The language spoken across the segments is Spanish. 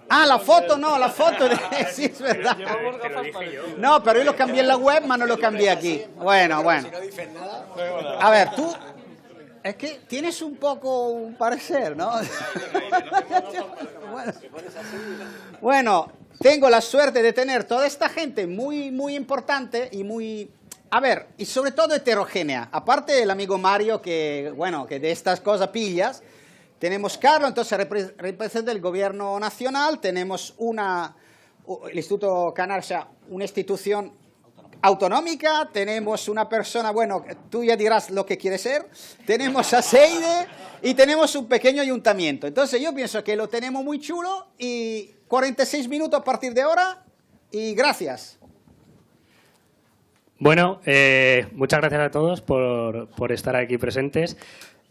Ah, la foto no, la foto. Sí, es verdad. No, pero yo lo cambié en la web, pero no lo cambié aquí. Bueno. A ver, tú... Es que tienes un poco un parecer, ¿no? Bueno, tengo la suerte de tener toda esta gente muy, muy importante y muy... A ver, y sobre todo heterogénea. Aparte del amigo Mario, que, bueno, que de estas cosas pillas. Tenemos Carlos, entonces representa el gobierno nacional. Tenemos el Instituto Canario, o sea, una institución autonómica. Tenemos una persona, bueno, tú ya dirás lo que quiere ser. Tenemos a Seide y tenemos un pequeño ayuntamiento. Entonces yo pienso que lo tenemos muy chulo y 46 minutos a partir de ahora y gracias. Bueno, muchas gracias a todos por estar aquí presentes.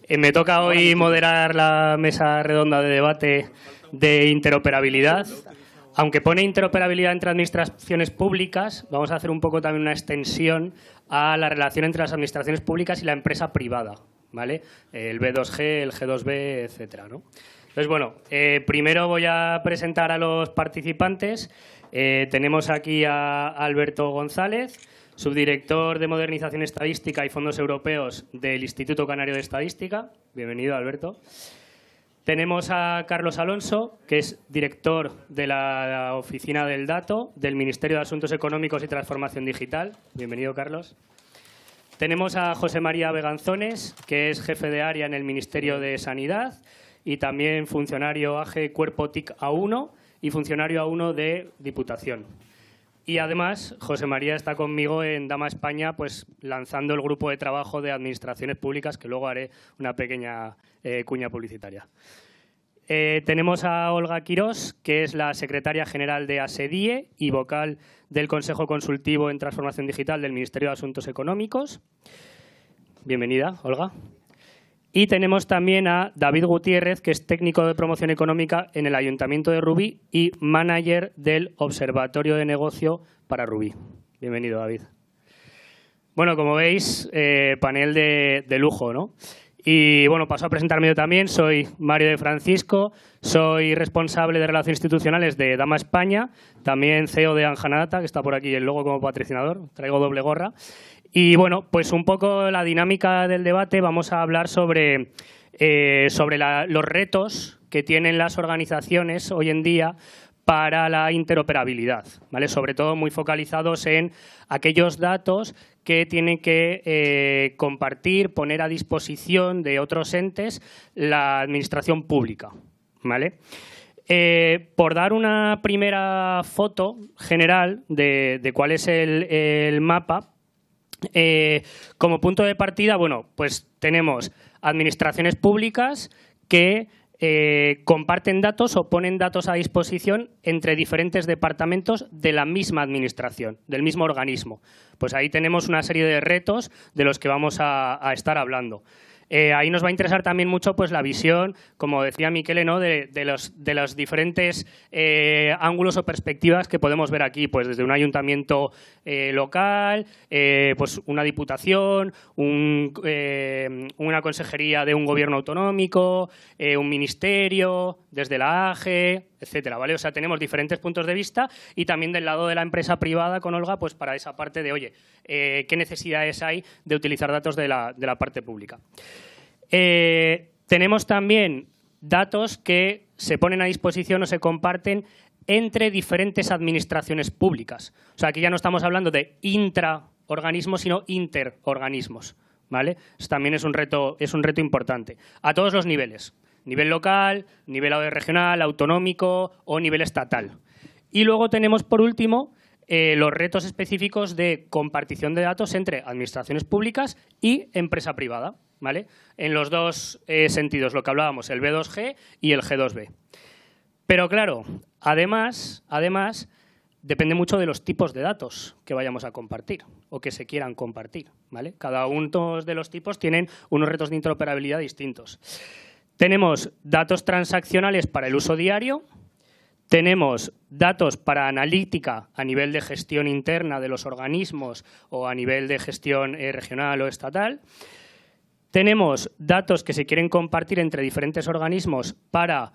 Me toca hoy moderar la mesa redonda de debate de interoperabilidad. Aunque pone interoperabilidad entre administraciones públicas, vamos a hacer un poco también una extensión a la relación entre las administraciones públicas y la empresa privada, ¿vale? El B2G, el G2B, etcétera, ¿no? Entonces, bueno, primero voy a presentar a los participantes. Tenemos aquí a Alberto González, subdirector de Modernización Estadística y Fondos Europeos del Instituto Canario de Estadística. Bienvenido, Alberto. Tenemos a Carlos Alonso, que es director de la Oficina del Dato del Ministerio de Asuntos Económicos y Transformación Digital. Bienvenido, Carlos. Tenemos a José María Beganzones, que es jefe de área en el Ministerio de Sanidad y también funcionario AGE Cuerpo TIC A1 y funcionario A1 de Diputación. Y además, José María está conmigo en Dama España, pues lanzando el grupo de trabajo de administraciones públicas, que luego haré una pequeña cuña publicitaria. Tenemos a Olga Quirós, que es la secretaria general de ASEDIE y vocal del Consejo Consultivo en Transformación Digital del Ministerio de Asuntos Económicos. Bienvenida, Olga. Y tenemos también a David Gutiérrez, que es técnico de promoción económica en el Ayuntamiento de Rubí y manager del Observatorio de Negocio para Rubí. Bienvenido, David. Bueno, como veis, panel de lujo, ¿no? Y bueno, paso a presentarme yo también. Soy Mario de Francisco, soy responsable de Relaciones Institucionales de Dama España, también CEO de Anjanata, que está por aquí el logo como patrocinador, traigo doble gorra. Y bueno, pues un poco la dinámica del debate, vamos a hablar sobre los retos que tienen las organizaciones hoy en día para la interoperabilidad, ¿vale? Sobre todo muy focalizados en aquellos datos que tienen que compartir, poner a disposición de otros entes la administración pública, ¿vale? Por dar una primera foto general de cuál es el mapa, como punto de partida, bueno, pues tenemos administraciones públicas que comparten datos o ponen datos a disposición entre diferentes departamentos de la misma administración, del mismo organismo. Pues ahí tenemos una serie de retos de los que vamos a estar hablando. Ahí nos va a interesar también mucho pues la visión, como decía Miquele, ¿no? de los diferentes ángulos o perspectivas que podemos ver aquí, pues desde un ayuntamiento local, pues una diputación, una consejería de un gobierno autonómico, un ministerio, desde la AGE, etcétera, ¿vale? O sea, tenemos diferentes puntos de vista y también del lado de la empresa privada con Olga, pues para esa parte de, oye, ¿qué necesidades hay de utilizar datos de la parte pública? Tenemos también datos que se ponen a disposición o se comparten entre diferentes administraciones públicas. O sea, aquí ya no estamos hablando de intraorganismos, sino interorganismos, ¿vale? Eso también es un reto importante, a todos los niveles. Nivel local, nivel regional, autonómico o nivel estatal. Y luego tenemos, por último, los retos específicos de compartición de datos entre administraciones públicas y empresa privada, ¿vale? En los dos sentidos, lo que hablábamos, el B2G y el G2B. Pero claro, además, depende mucho de los tipos de datos que vayamos a compartir o que se quieran compartir, ¿vale? Cada uno de los tipos tienen unos retos de interoperabilidad distintos. Tenemos datos transaccionales para el uso diario, tenemos datos para analítica a nivel de gestión interna de los organismos o a nivel de gestión regional o estatal. Tenemos datos que se quieren compartir entre diferentes organismos para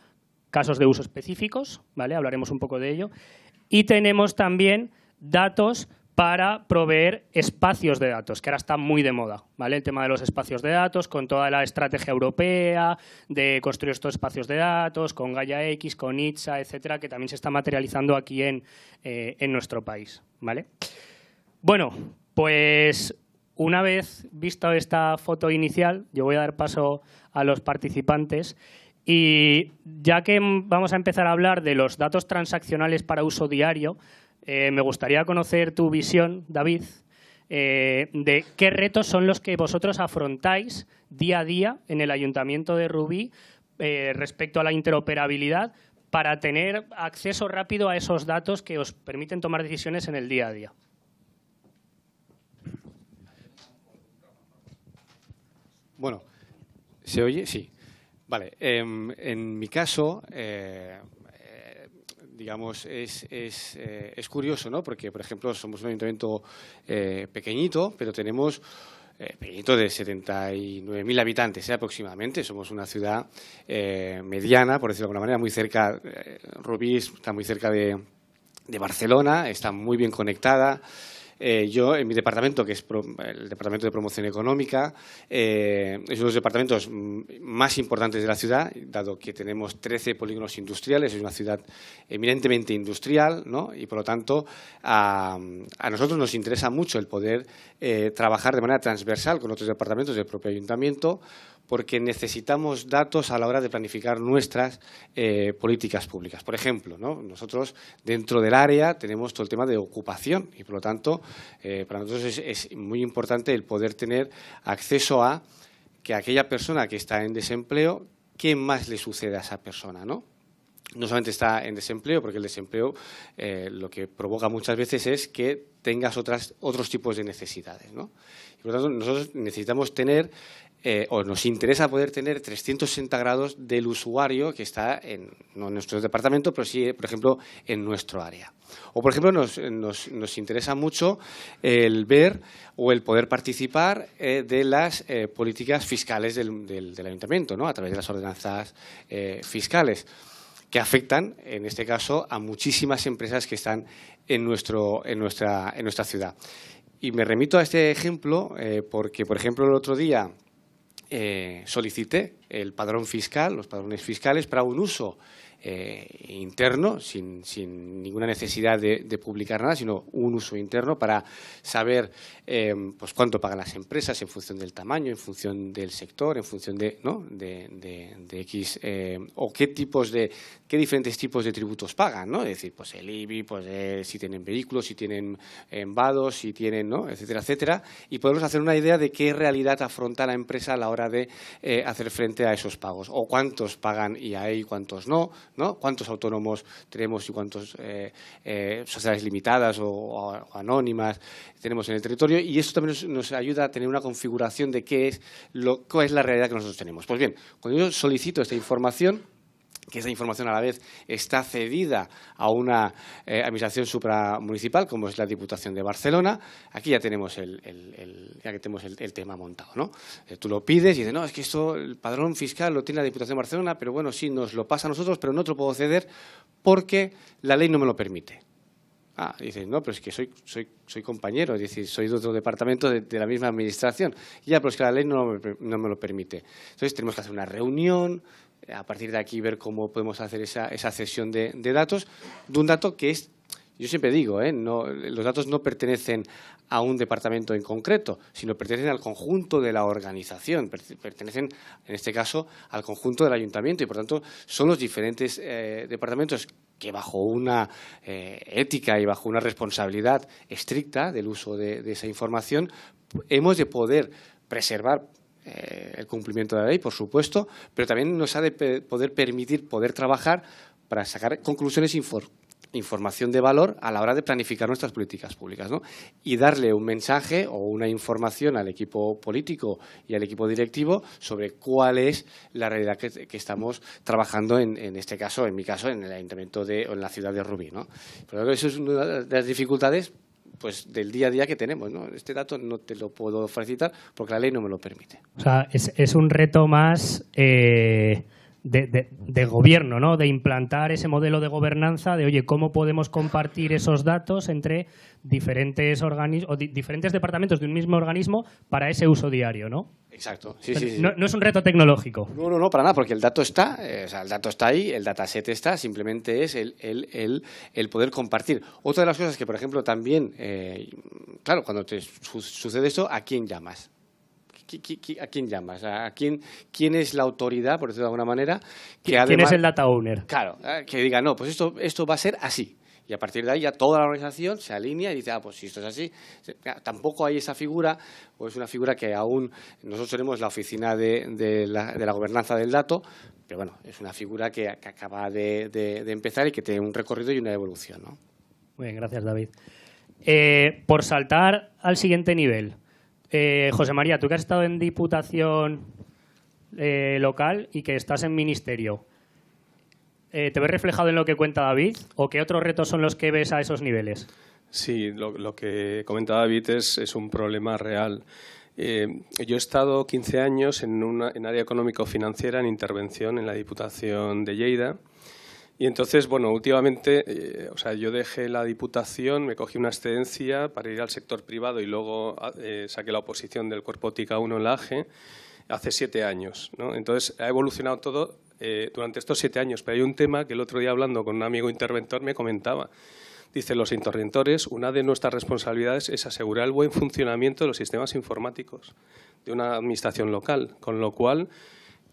casos de uso específicos, ¿vale? Hablaremos un poco de ello. Y tenemos también datos para proveer espacios de datos, que ahora está muy de moda, ¿vale? El tema de los espacios de datos, con toda la estrategia europea de construir estos espacios de datos, con Gaia X, con ITSA, etcétera, que también se está materializando aquí en nuestro país, ¿vale? Bueno, pues una vez visto esta foto inicial, yo voy a dar paso a los participantes. Y ya que vamos a empezar a hablar de los datos transaccionales para uso diario, me gustaría conocer tu visión, David, de qué retos son los que vosotros afrontáis día a día en el Ayuntamiento de Rubí respecto a la interoperabilidad para tener acceso rápido a esos datos que os permiten tomar decisiones en el día a día. Bueno, ¿se oye? Sí. Vale, en mi caso, digamos, es curioso, ¿no? Porque, por ejemplo, somos un ayuntamiento pequeñito, pero tenemos pequeñito de 79.000 habitantes aproximadamente. Somos una ciudad mediana, por decirlo de alguna manera, muy cerca. Rubí está muy cerca de Barcelona, está muy bien conectada. Yo, en mi departamento, que es el Departamento de Promoción Económica, es uno de los departamentos más importantes de la ciudad, dado que tenemos 13 polígonos industriales, es una ciudad eminentemente industrial, ¿no? Y, por lo tanto, a nosotros nos interesa mucho el poder trabajar de manera transversal con otros departamentos del propio ayuntamiento, porque necesitamos datos a la hora de planificar nuestras políticas públicas. Por ejemplo, ¿no? Nosotros dentro del área tenemos todo el tema de ocupación y, por lo tanto, para nosotros es muy importante el poder tener acceso a que aquella persona que está en desempleo, ¿qué más le sucede a esa persona, ¿no? No solamente está en desempleo, porque el desempleo lo que provoca muchas veces es que tengas otros tipos de necesidades, ¿no? Y por lo tanto, nosotros necesitamos tener o nos interesa poder tener 360 grados del usuario que está no en nuestro departamento, pero sí, por ejemplo, en nuestro área. O, por ejemplo, nos interesa mucho el ver o el poder participar de las políticas fiscales del ayuntamiento, ¿no? A través de las ordenanzas fiscales, que afectan, en este caso, a muchísimas empresas que están en nuestra ciudad. Y me remito a este ejemplo porque, por ejemplo, el otro día solicité el padrón fiscal, los padrones fiscales, para un uso interno, sin ninguna necesidad de publicar nada, sino un uso interno para saber pues cuánto pagan las empresas en función del tamaño, en función del sector, en función de X o qué diferentes tipos de tributos pagan, ¿no? Es decir, pues el IBI, pues si tienen vehículos, si tienen vados, si tienen, ¿no? Etcétera, etcétera, y podemos hacer una idea de qué realidad afronta la empresa a la hora de hacer frente a esos pagos, o cuántos pagan IAE y cuántos no, ¿no? Cuántos autónomos tenemos y cuántos sociedades limitadas o anónimas tenemos en el territorio, y eso también nos ayuda a tener una configuración de cuál es la realidad que nosotros tenemos. Pues bien, cuando yo solicito esta información, que esa información a la vez está cedida a una administración supramunicipal, como es la Diputación de Barcelona, aquí ya tenemos el tema montado, ¿no? Tú lo pides y dices, no, es que esto, el padrón fiscal lo tiene la Diputación de Barcelona, pero bueno, sí, nos lo pasa a nosotros, pero no te lo puedo ceder porque la ley no me lo permite. Ah, dices, no, pero es que soy compañero, es decir, soy de otro departamento de la misma administración. Ya, pero es que la ley no me lo permite. Entonces, tenemos que hacer una reunión, a partir de aquí ver cómo podemos hacer esa cesión de datos, de un dato que es, yo siempre digo, los datos no pertenecen a un departamento en concreto, sino pertenecen al conjunto de la organización, pertenecen, en este caso, al conjunto del ayuntamiento, y por tanto son los diferentes departamentos que, bajo una ética y bajo una responsabilidad estricta del uso de esa información, hemos de poder preservar el cumplimiento de la ley, por supuesto, pero también nos ha de poder permitir poder trabajar para sacar conclusiones, información de valor a la hora de planificar nuestras políticas públicas, ¿no? Y darle un mensaje o una información al equipo político y al equipo directivo sobre cuál es la realidad que estamos trabajando en este caso, en mi caso, en el ayuntamiento o en la ciudad de Rubí, ¿no? Por lo tanto, eso es una de las dificultades, pues, del día a día que tenemos, ¿no? Este dato no te lo puedo facilitar porque la ley no me lo permite. O sea, es un reto más de gobierno, ¿no? De implantar ese modelo de gobernanza de, oye, ¿cómo podemos compartir esos datos entre diferentes diferentes departamentos de un mismo organismo para ese uso diario, ¿no? Exacto. Sí. No es un reto tecnológico. No, para nada, porque el dato está, el dato está ahí, el dataset está, simplemente es el poder compartir. Otra de las cosas que, por ejemplo, también, claro, cuando te sucede esto, ¿a quién llamas? ¿A quién llamas? ¿Quién es la autoridad, por decirlo de alguna manera? ¿Quién es el data owner? Claro, que diga, no, pues esto va a ser así. Y a partir de ahí ya toda la organización se alinea y dice, pues si esto es así. Tampoco hay esa figura, o es una figura que aún nosotros tenemos la oficina de la gobernanza del dato, pero bueno, es una figura que acaba de empezar y que tiene un recorrido y una evolución, ¿no? Muy bien, gracias, David. Por saltar al siguiente nivel, José María, tú que has estado en Diputación local y que estás en Ministerio, ¿te ves reflejado en lo que cuenta David o qué otros retos son los que ves a esos niveles? Sí, lo que comenta David es un problema real. Yo he estado 15 años en área económico-financiera en intervención en la Diputación de Lleida. Y entonces, bueno, últimamente, yo dejé la Diputación, me cogí una excedencia para ir al sector privado y luego saqué la oposición del Cuerpo TICA 1 en la AGE hace 7 años, ¿no? Entonces, ha evolucionado todo durante estos 7 años. Pero hay un tema que el otro día, hablando con un amigo interventor, me comentaba. Dice, los interventores, una de nuestras responsabilidades es asegurar el buen funcionamiento de los sistemas informáticos de una administración local, con lo cual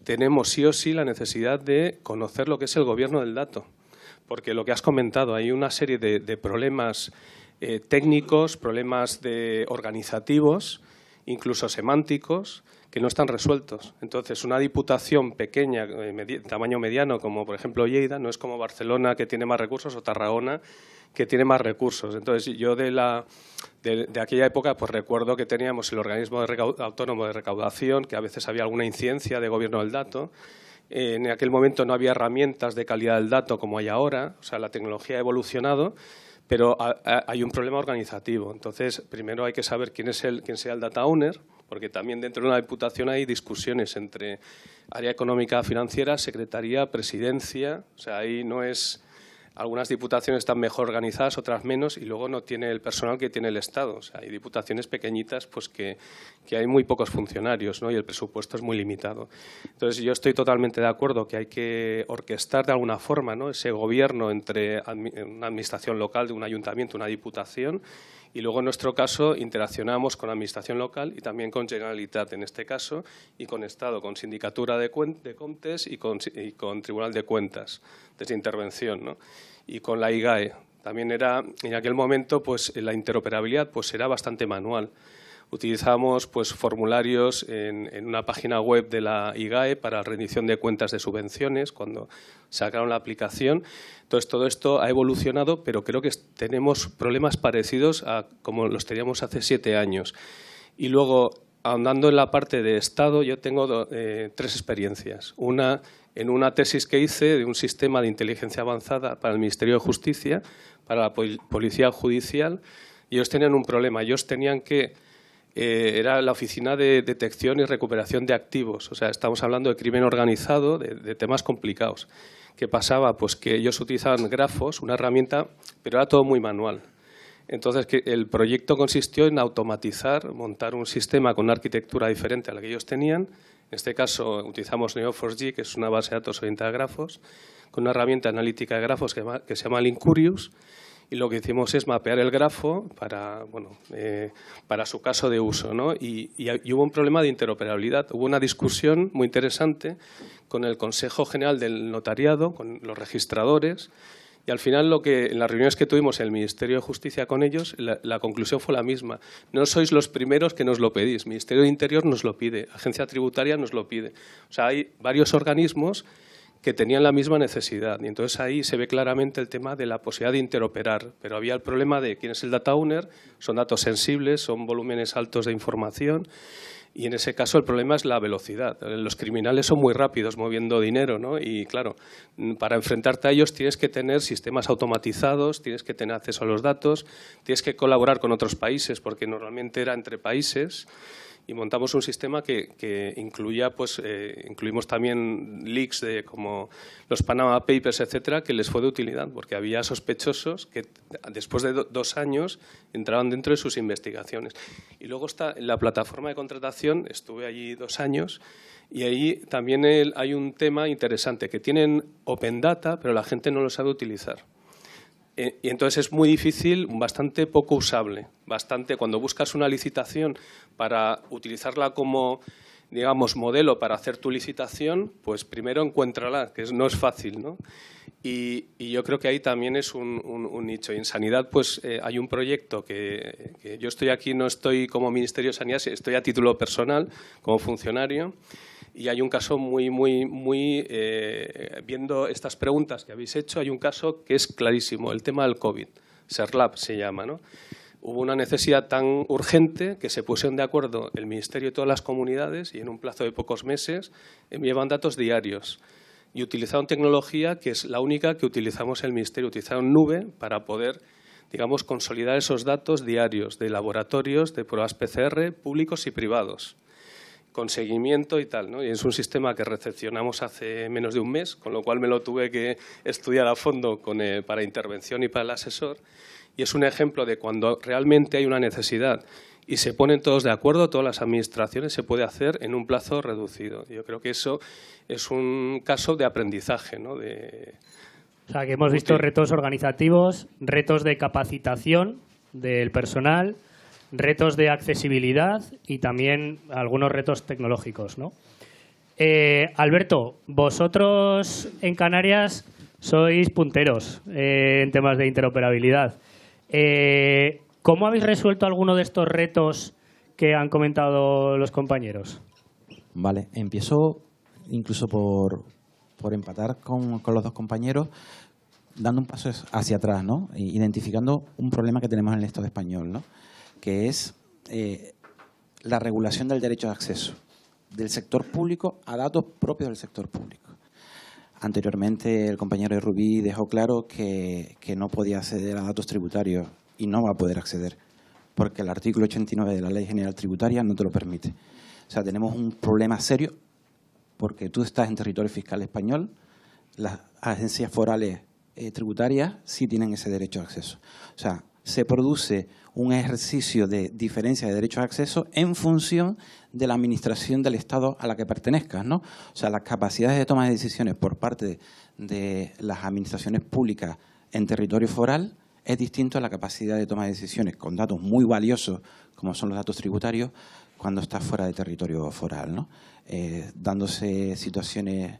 tenemos sí o sí la necesidad de conocer lo que es el gobierno del dato, porque lo que has comentado, hay una serie de problemas técnicos, problemas organizativos, incluso semánticos, que no están resueltos. Entonces, una diputación pequeña, tamaño mediano, como por ejemplo Lleida, no es como Barcelona, que tiene más recursos, o Tarragona, que tiene más recursos. Entonces, yo de aquella época pues recuerdo que teníamos el organismo autónomo de recaudación, que a veces había alguna incidencia de gobierno del dato. En aquel momento no había herramientas de calidad del dato como hay ahora, o sea, la tecnología ha evolucionado, pero hay un problema organizativo. Entonces, primero hay que saber quién sea el data owner, porque también dentro de una diputación hay discusiones entre área económica financiera, secretaría, presidencia, o sea, ahí no es. Algunas diputaciones están mejor organizadas, otras menos, y luego no tiene el personal que tiene el Estado. O sea, hay diputaciones pequeñitas pues que hay muy pocos funcionarios, ¿no? Y el presupuesto es muy limitado. Entonces, yo estoy totalmente de acuerdo que hay que orquestar de alguna forma, ¿no?, ese gobierno entre una administración local, de un ayuntamiento, una diputación, y luego en nuestro caso interaccionamos con la administración local y también con Generalitat en este caso, y con Estado, con Sindicatura de Comptes y con Tribunal de Cuentas, desde intervención, ¿no? Y con la IGAE. También era, en aquel momento, pues la interoperabilidad pues era bastante manual. Utilizamos pues formularios en una página web de la IGAE para rendición de cuentas de subvenciones cuando sacaron la aplicación. Entonces, todo esto ha evolucionado, pero creo que tenemos problemas parecidos a como los teníamos hace 7 años. Y luego, ahondando en la parte de Estado, yo tengo 3 experiencias. Una en una tesis que hice de un sistema de inteligencia avanzada para el Ministerio de Justicia, para la Policía Judicial, y ellos tenían un problema. Ellos tenían que era la Oficina de Detección y Recuperación de Activos. O sea, estamos hablando de crimen organizado, de temas complicados. ¿Qué pasaba? Pues que ellos utilizaban grafos, una herramienta, pero era todo muy manual. Entonces, el proyecto consistió en automatizar, montar un sistema con una arquitectura diferente a la que ellos tenían. En este caso, utilizamos Neo4j, que es una base de datos orientada a grafos, con una herramienta analítica de grafos que se llama Linkurious. Y lo que hicimos es mapear el grafo para su caso de uso, ¿no? Y hubo un problema de interoperabilidad. Hubo una discusión muy interesante con el Consejo General del Notariado, con los registradores, y al final en las reuniones que tuvimos en el Ministerio de Justicia con ellos, la conclusión fue la misma. No sois los primeros que nos lo pedís. Ministerio de Interior nos lo pide, Agencia Tributaria nos lo pide. O sea, hay varios organismos que tenían la misma necesidad. Y entonces ahí se ve claramente el tema de la posibilidad de interoperar. Pero había el problema de quién es el data owner, son datos sensibles, son volúmenes altos de información, y en ese caso el problema es la velocidad. Los criminales son muy rápidos moviendo dinero, ¿no? Y claro, para enfrentarte a ellos tienes que tener sistemas automatizados, tienes que tener acceso a los datos, tienes que colaborar con otros países, porque normalmente era entre países. y montamos un sistema que incluía, pues, incluimos también leaks de como los Panama Papers, etcétera, que les fue de utilidad, porque había sospechosos que después de 2 años entraban dentro de sus investigaciones. Y luego está la plataforma de contratación, estuve allí 2 años, y ahí también hay un tema interesante, que tienen Open Data, pero la gente no lo sabe utilizar. Y entonces es muy difícil, bastante poco usable. Cuando buscas una licitación para utilizarla como, digamos, modelo para hacer tu licitación, pues primero encuéntrala, que no es fácil, ¿no? Y yo creo que ahí también es un nicho. Y en Sanidad, pues hay un proyecto que yo estoy aquí, no estoy como Ministerio de Sanidad, estoy a título personal, como funcionario. Y hay un caso viendo estas preguntas que habéis hecho, hay un caso que es clarísimo, el tema del COVID, SERLAB se llama, ¿no? Hubo una necesidad tan urgente que se pusieron de acuerdo el Ministerio y todas las comunidades y en un plazo de pocos meses enviaban datos diarios y utilizaron tecnología que es la única que utilizamos en el Ministerio, utilizaron nube para poder, digamos, consolidar esos datos diarios de laboratorios, de pruebas PCR, públicos y privados, con seguimiento y tal, ¿no? Y es un sistema que recepcionamos hace menos de un mes, con lo cual me lo tuve que estudiar a fondo para intervención y para el asesor. Y es un ejemplo de cuando realmente hay una necesidad y se ponen todos de acuerdo, todas las administraciones, se puede hacer en un plazo reducido. Yo creo que eso es un caso de aprendizaje, ¿no? O sea, que hemos visto retos organizativos, retos de capacitación del personal, retos de accesibilidad y también algunos retos tecnológicos, ¿no? Alberto, vosotros en Canarias sois punteros en temas de interoperabilidad. ¿Cómo habéis resuelto alguno de estos retos que han comentado los compañeros? Vale, empiezo incluso por empatar con los dos compañeros, dando un paso hacia atrás, ¿no? Identificando un problema que tenemos en el Estado español, ¿no? Que es la regulación del derecho de acceso del sector público a datos propios del sector público. Anteriormente el compañero de Rubí dejó claro que no podía acceder a datos tributarios y no va a poder acceder porque el artículo 89 de la Ley General Tributaria no te lo permite. O sea, tenemos un problema serio porque tú estás en territorio fiscal español, las agencias forales tributarias sí tienen ese derecho de acceso. O sea, se produce un ejercicio de diferencia de derecho de acceso en función de la administración del Estado a la que pertenezcas, ¿no? O sea, las capacidades de toma de decisiones por parte de las administraciones públicas en territorio foral es distinto a la capacidad de toma de decisiones con datos muy valiosos, como son los datos tributarios, cuando estás fuera de territorio foral, ¿no? Dándose situaciones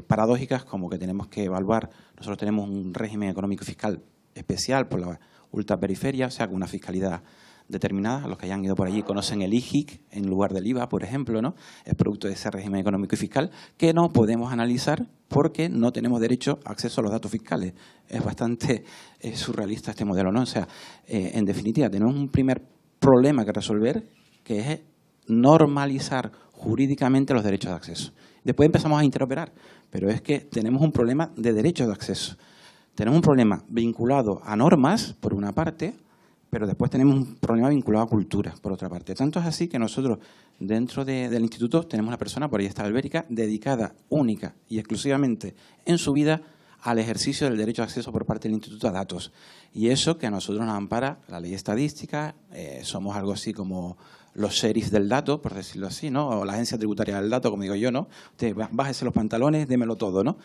paradójicas como que tenemos que evaluar, nosotros tenemos un régimen económico y fiscal especial por la ultraperiferia, o sea, con una fiscalidad determinada. Los que hayan ido por allí conocen el IGIC en lugar del IVA, por ejemplo, ¿no? Es producto de ese régimen económico y fiscal que no podemos analizar porque no tenemos derecho a acceso a los datos fiscales. Es bastante surrealista este modelo, ¿no? O sea, en definitiva, tenemos un primer problema que resolver, que es normalizar jurídicamente los derechos de acceso. Después empezamos a interoperar, pero es que tenemos un problema de derechos de acceso. Tenemos un problema vinculado a normas, por una parte, pero después tenemos un problema vinculado a cultura, por otra parte. Tanto es así que nosotros, dentro del instituto, tenemos una persona, por ahí está Albérica, dedicada única y exclusivamente en su vida al ejercicio del derecho de acceso por parte del instituto a datos. Y eso que a nosotros nos ampara la ley estadística, somos algo así como los sheriffs del dato, por decirlo así, ¿no? O la agencia tributaria del dato, como digo yo, ¿no? Usted bájese los pantalones, démelo todo, ¿no?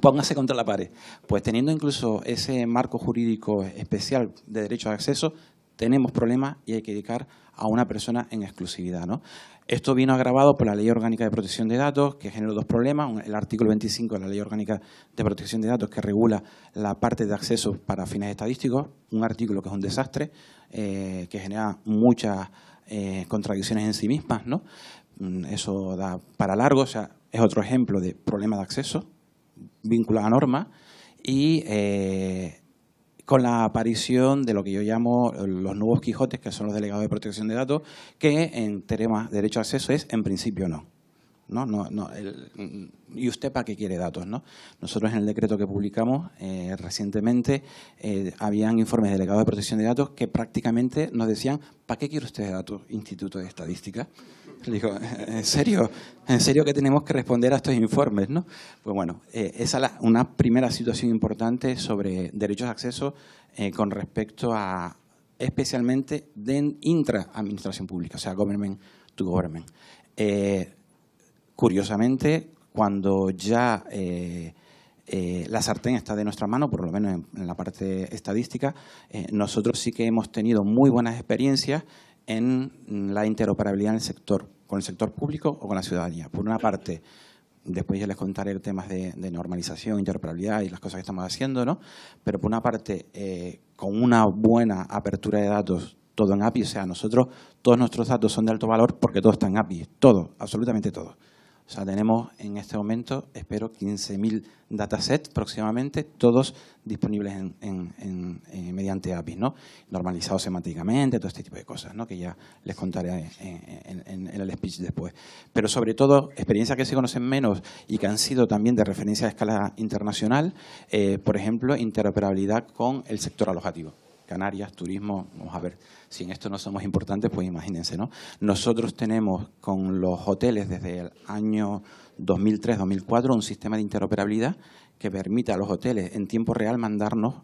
Póngase contra la pared. Pues teniendo incluso ese marco jurídico especial de derecho de acceso, tenemos problemas y hay que dedicar a una persona en exclusividad, ¿no? Esto vino agravado por la Ley Orgánica de Protección de Datos, que generó dos problemas. El artículo 25 de la Ley Orgánica de Protección de Datos, que regula la parte de acceso para fines estadísticos, un artículo que es un desastre, que genera muchas contradicciones en sí mismas, ¿no? Eso da para largo, o sea, es otro ejemplo de problema de acceso vinculado a normas y con la aparición de lo que yo llamo los nuevos Quijotes, que son los delegados de protección de datos, que en temas de derecho a acceso es en principio no. ¿no? ¿Y usted para qué quiere datos, no? Nosotros en el decreto que publicamos recientemente habían informes delegados de protección de datos que prácticamente nos decían ¿para qué quiere usted datos, Instituto de Estadística? Le digo, ¿en serio que tenemos que responder a estos informes, no? Pues bueno, esa es una primera situación importante sobre derechos de acceso con respecto a, especialmente de intra-administración pública, o sea, government to government. Curiosamente, cuando ya la sartén está de nuestra mano, por lo menos en la parte estadística, nosotros sí que hemos tenido muy buenas experiencias en la interoperabilidad en el sector, con el sector público o con la ciudadanía. Por una parte, después ya les contaré temas de normalización, interoperabilidad y las cosas que estamos haciendo, ¿no? Pero por una parte, con una buena apertura de datos, todo en API, o sea, todos nuestros datos son de alto valor porque todo está en API, todo, absolutamente todo. O sea, tenemos en este momento, espero, 15.000 datasets próximamente, todos disponibles mediante APIs, ¿no? Normalizados semánticamente, todo este tipo de cosas, ¿no? Que ya les contaré en el speech después. Pero sobre todo, experiencias que se conocen menos y que han sido también de referencia a escala internacional, por ejemplo, interoperabilidad con el sector alojativo. Canarias, turismo, vamos a ver, si en esto no somos importantes, pues imagínense, ¿no? Nosotros tenemos con los hoteles desde el año 2003-2004 un sistema de interoperabilidad que permite a los hoteles en tiempo real mandarnos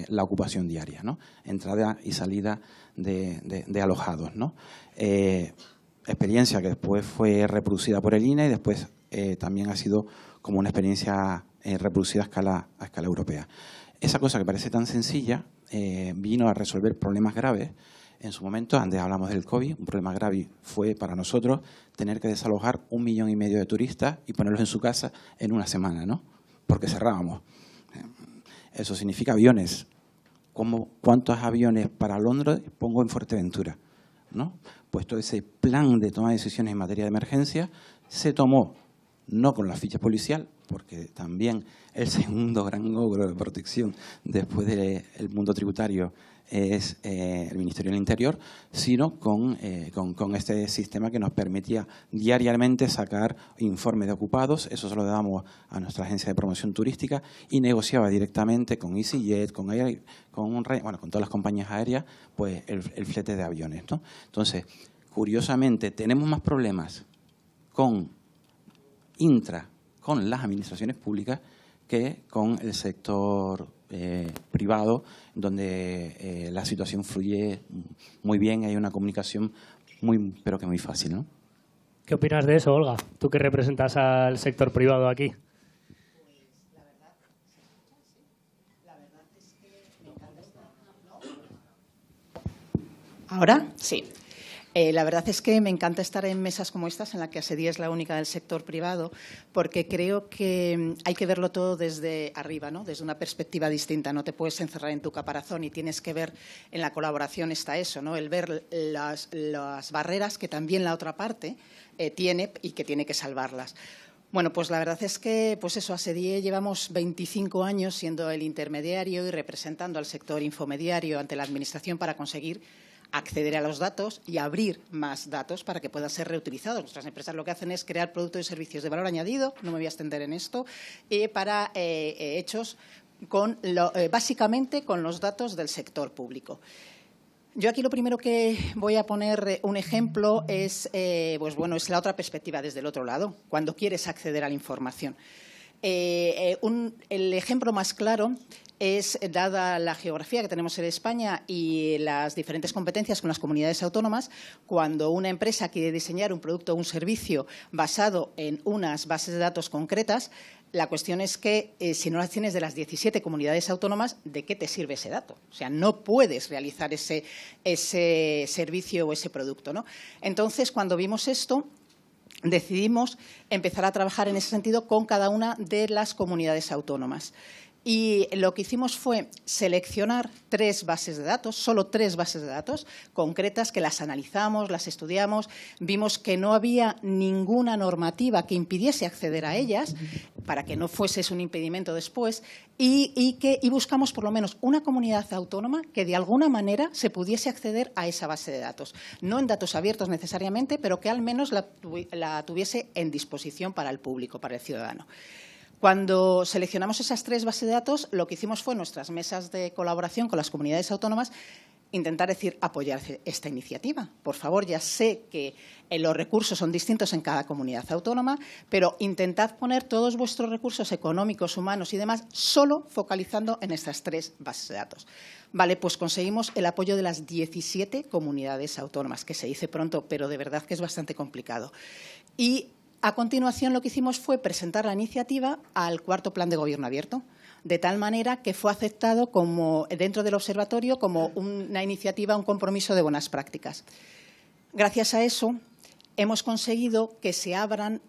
la ocupación diaria, ¿no? Entrada y salida de alojados, ¿no? Experiencia que después fue reproducida por el INE y después también ha sido como una experiencia reproducida a escala europea. Esa cosa que parece tan sencilla vino a resolver problemas graves. En su momento, antes hablamos del COVID, un problema grave fue para nosotros tener que desalojar 1,5 millones de turistas y ponerlos en su casa en una semana, ¿no? Porque cerrábamos. Eso significa aviones. ¿Cuántos aviones para Londres pongo en Fuerteventura, ¿no? Pues todo ese plan de toma de decisiones en materia de emergencia se tomó no con la ficha policial, porque también el segundo gran logro de protección después del mundo tributario es el Ministerio del Interior, sino con este sistema que nos permitía diariamente sacar informes de ocupados. Eso se lo damos a nuestra agencia de promoción turística y negociaba directamente con EasyJet, con todas las compañías aéreas, pues el flete de aviones, ¿no? Entonces, curiosamente, tenemos más problemas con las administraciones públicas que con el sector privado, donde la situación fluye muy bien, hay una comunicación pero que muy fácil, ¿no? ¿Qué opinas de eso, Olga? Tú que representas al sector privado aquí. ¿Ahora? Sí. La verdad es que me encanta estar en mesas como estas, en la que ASEDIE es la única del sector privado, porque creo que hay que verlo todo desde arriba, ¿no? Desde una perspectiva distinta. No te puedes encerrar en tu caparazón y tienes que ver, en la colaboración está eso, ¿no? El ver las barreras que también la otra parte tiene y que tiene que salvarlas. Bueno, pues la verdad es que, pues eso, ASEDIE llevamos 25 años siendo el intermediario y representando al sector infomediario ante la Administración para conseguir acceder a los datos y abrir más datos para que puedan ser reutilizados. Nuestras empresas lo que hacen es crear productos y servicios de valor añadido, no me voy a extender en esto, para hechos básicamente con los datos del sector público. Yo aquí lo primero que voy a poner un ejemplo es, es la otra perspectiva desde el otro lado, cuando quieres acceder a la información. El ejemplo más claro es, dada la geografía que tenemos en España y las diferentes competencias con las comunidades autónomas, cuando una empresa quiere diseñar un producto o un servicio basado en unas bases de datos concretas, la cuestión es que si no las tienes de las 17 comunidades autónomas, ¿de qué te sirve ese dato? O sea, no puedes realizar ese servicio o ese producto, ¿no? Entonces, cuando vimos esto, decidimos empezar a trabajar en ese sentido con cada una de las comunidades autónomas. Y lo que hicimos fue seleccionar 3 bases de datos, solo 3 bases de datos concretas, que las analizamos, las estudiamos, vimos que no había ninguna normativa que impidiese acceder a ellas, para que no fuese un impedimento después, y buscamos por lo menos una comunidad autónoma que de alguna manera se pudiese acceder a esa base de datos. No en datos abiertos necesariamente, pero que al menos la tuviese en disposición para el público, para el ciudadano. Cuando seleccionamos esas 3 bases de datos, lo que hicimos fue, en nuestras mesas de colaboración con las comunidades autónomas, intentar apoyar esta iniciativa. Por favor, ya sé que los recursos son distintos en cada comunidad autónoma, pero intentad poner todos vuestros recursos económicos, humanos y demás solo focalizando en estas 3 bases de datos. Vale, pues conseguimos el apoyo de las 17 comunidades autónomas, que se dice pronto, pero de verdad que es bastante complicado. Y a continuación, lo que hicimos fue presentar la iniciativa al 4º Plan de Gobierno Abierto, de tal manera que fue aceptado dentro del observatorio como una iniciativa, un compromiso de buenas prácticas. Gracias a eso, hemos conseguido que se abran,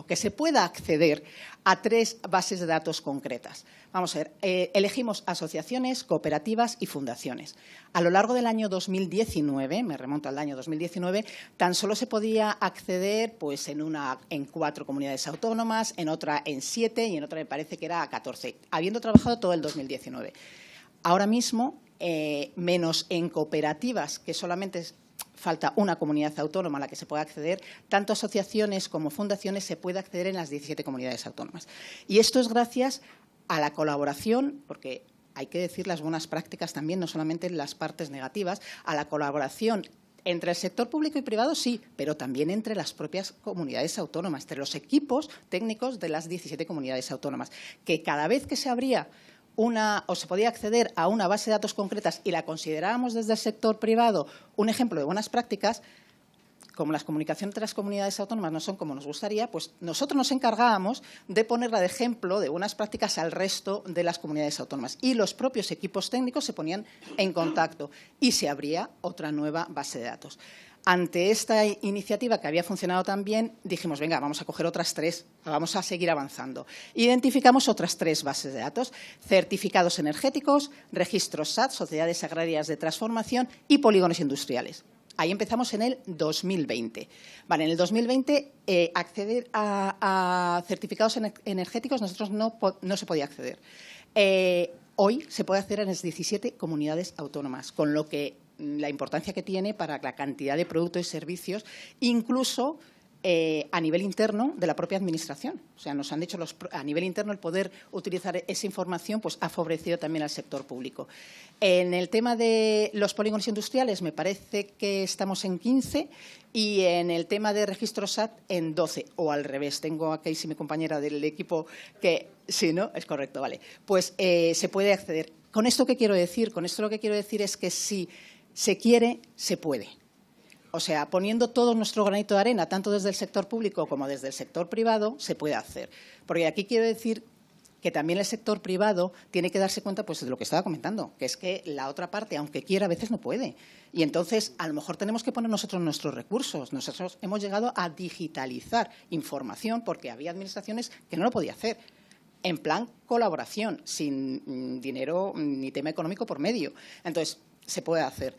que se pueda acceder a 3 bases de datos concretas. Vamos a ver, elegimos asociaciones, cooperativas y fundaciones. A lo largo del año 2019, me remonto al año 2019, tan solo se podía acceder pues, en 4 comunidades autónomas, en otra en 7 y en otra me parece que era a 14, habiendo trabajado todo el 2019. Ahora mismo, menos en cooperativas, que solamente falta una comunidad autónoma a la que se puede acceder, tanto asociaciones como fundaciones se puede acceder en las 17 comunidades autónomas. Y esto es gracias a la colaboración, porque hay que decir las buenas prácticas también, no solamente las partes negativas, a la colaboración entre el sector público y privado, sí, pero también entre las propias comunidades autónomas, entre los equipos técnicos de las 17 comunidades autónomas, que cada vez que se abría o se podía acceder a una base de datos concretas y la considerábamos desde el sector privado un ejemplo de buenas prácticas, como las comunicaciones entre las comunidades autónomas no son como nos gustaría, pues nosotros nos encargábamos de ponerla de ejemplo de buenas prácticas al resto de las comunidades autónomas. Y los propios equipos técnicos se ponían en contacto y se abría otra nueva base de datos. Ante esta iniciativa que había funcionado tan bien, dijimos, venga, vamos a coger otras 3, vamos a seguir avanzando. Identificamos otras 3 bases de datos: certificados energéticos, registros SAT, sociedades agrarias de transformación y polígonos industriales. Ahí empezamos en el 2020. Vale, en el 2020 acceder a certificados energéticos nosotros no se podía acceder. Hoy se puede acceder en las 17 comunidades autónomas, con lo que la importancia que tiene para la cantidad de productos y servicios, incluso a nivel interno de la propia Administración. O sea, nos han dicho a nivel interno el poder utilizar esa información pues, ha favorecido también al sector público. En el tema de los polígonos industriales me parece que estamos en 15 y en el tema de registros SAT en 12, o al revés. Tengo aquí mi compañera del equipo que… Sí, ¿no? Es correcto, vale. Pues se puede acceder. ¿Con esto qué quiero decir? Con esto lo que quiero decir es que si se quiere, se puede. O sea, poniendo todo nuestro granito de arena, tanto desde el sector público como desde el sector privado, se puede hacer. Porque aquí quiero decir que también el sector privado tiene que darse cuenta pues, de lo que estaba comentando, que es que la otra parte, aunque quiera, a veces no puede. Y entonces, a lo mejor tenemos que poner nosotros nuestros recursos. Nosotros hemos llegado a digitalizar información porque había administraciones que no lo podían hacer. En plan colaboración, sin dinero ni tema económico por medio. Entonces, se puede hacer.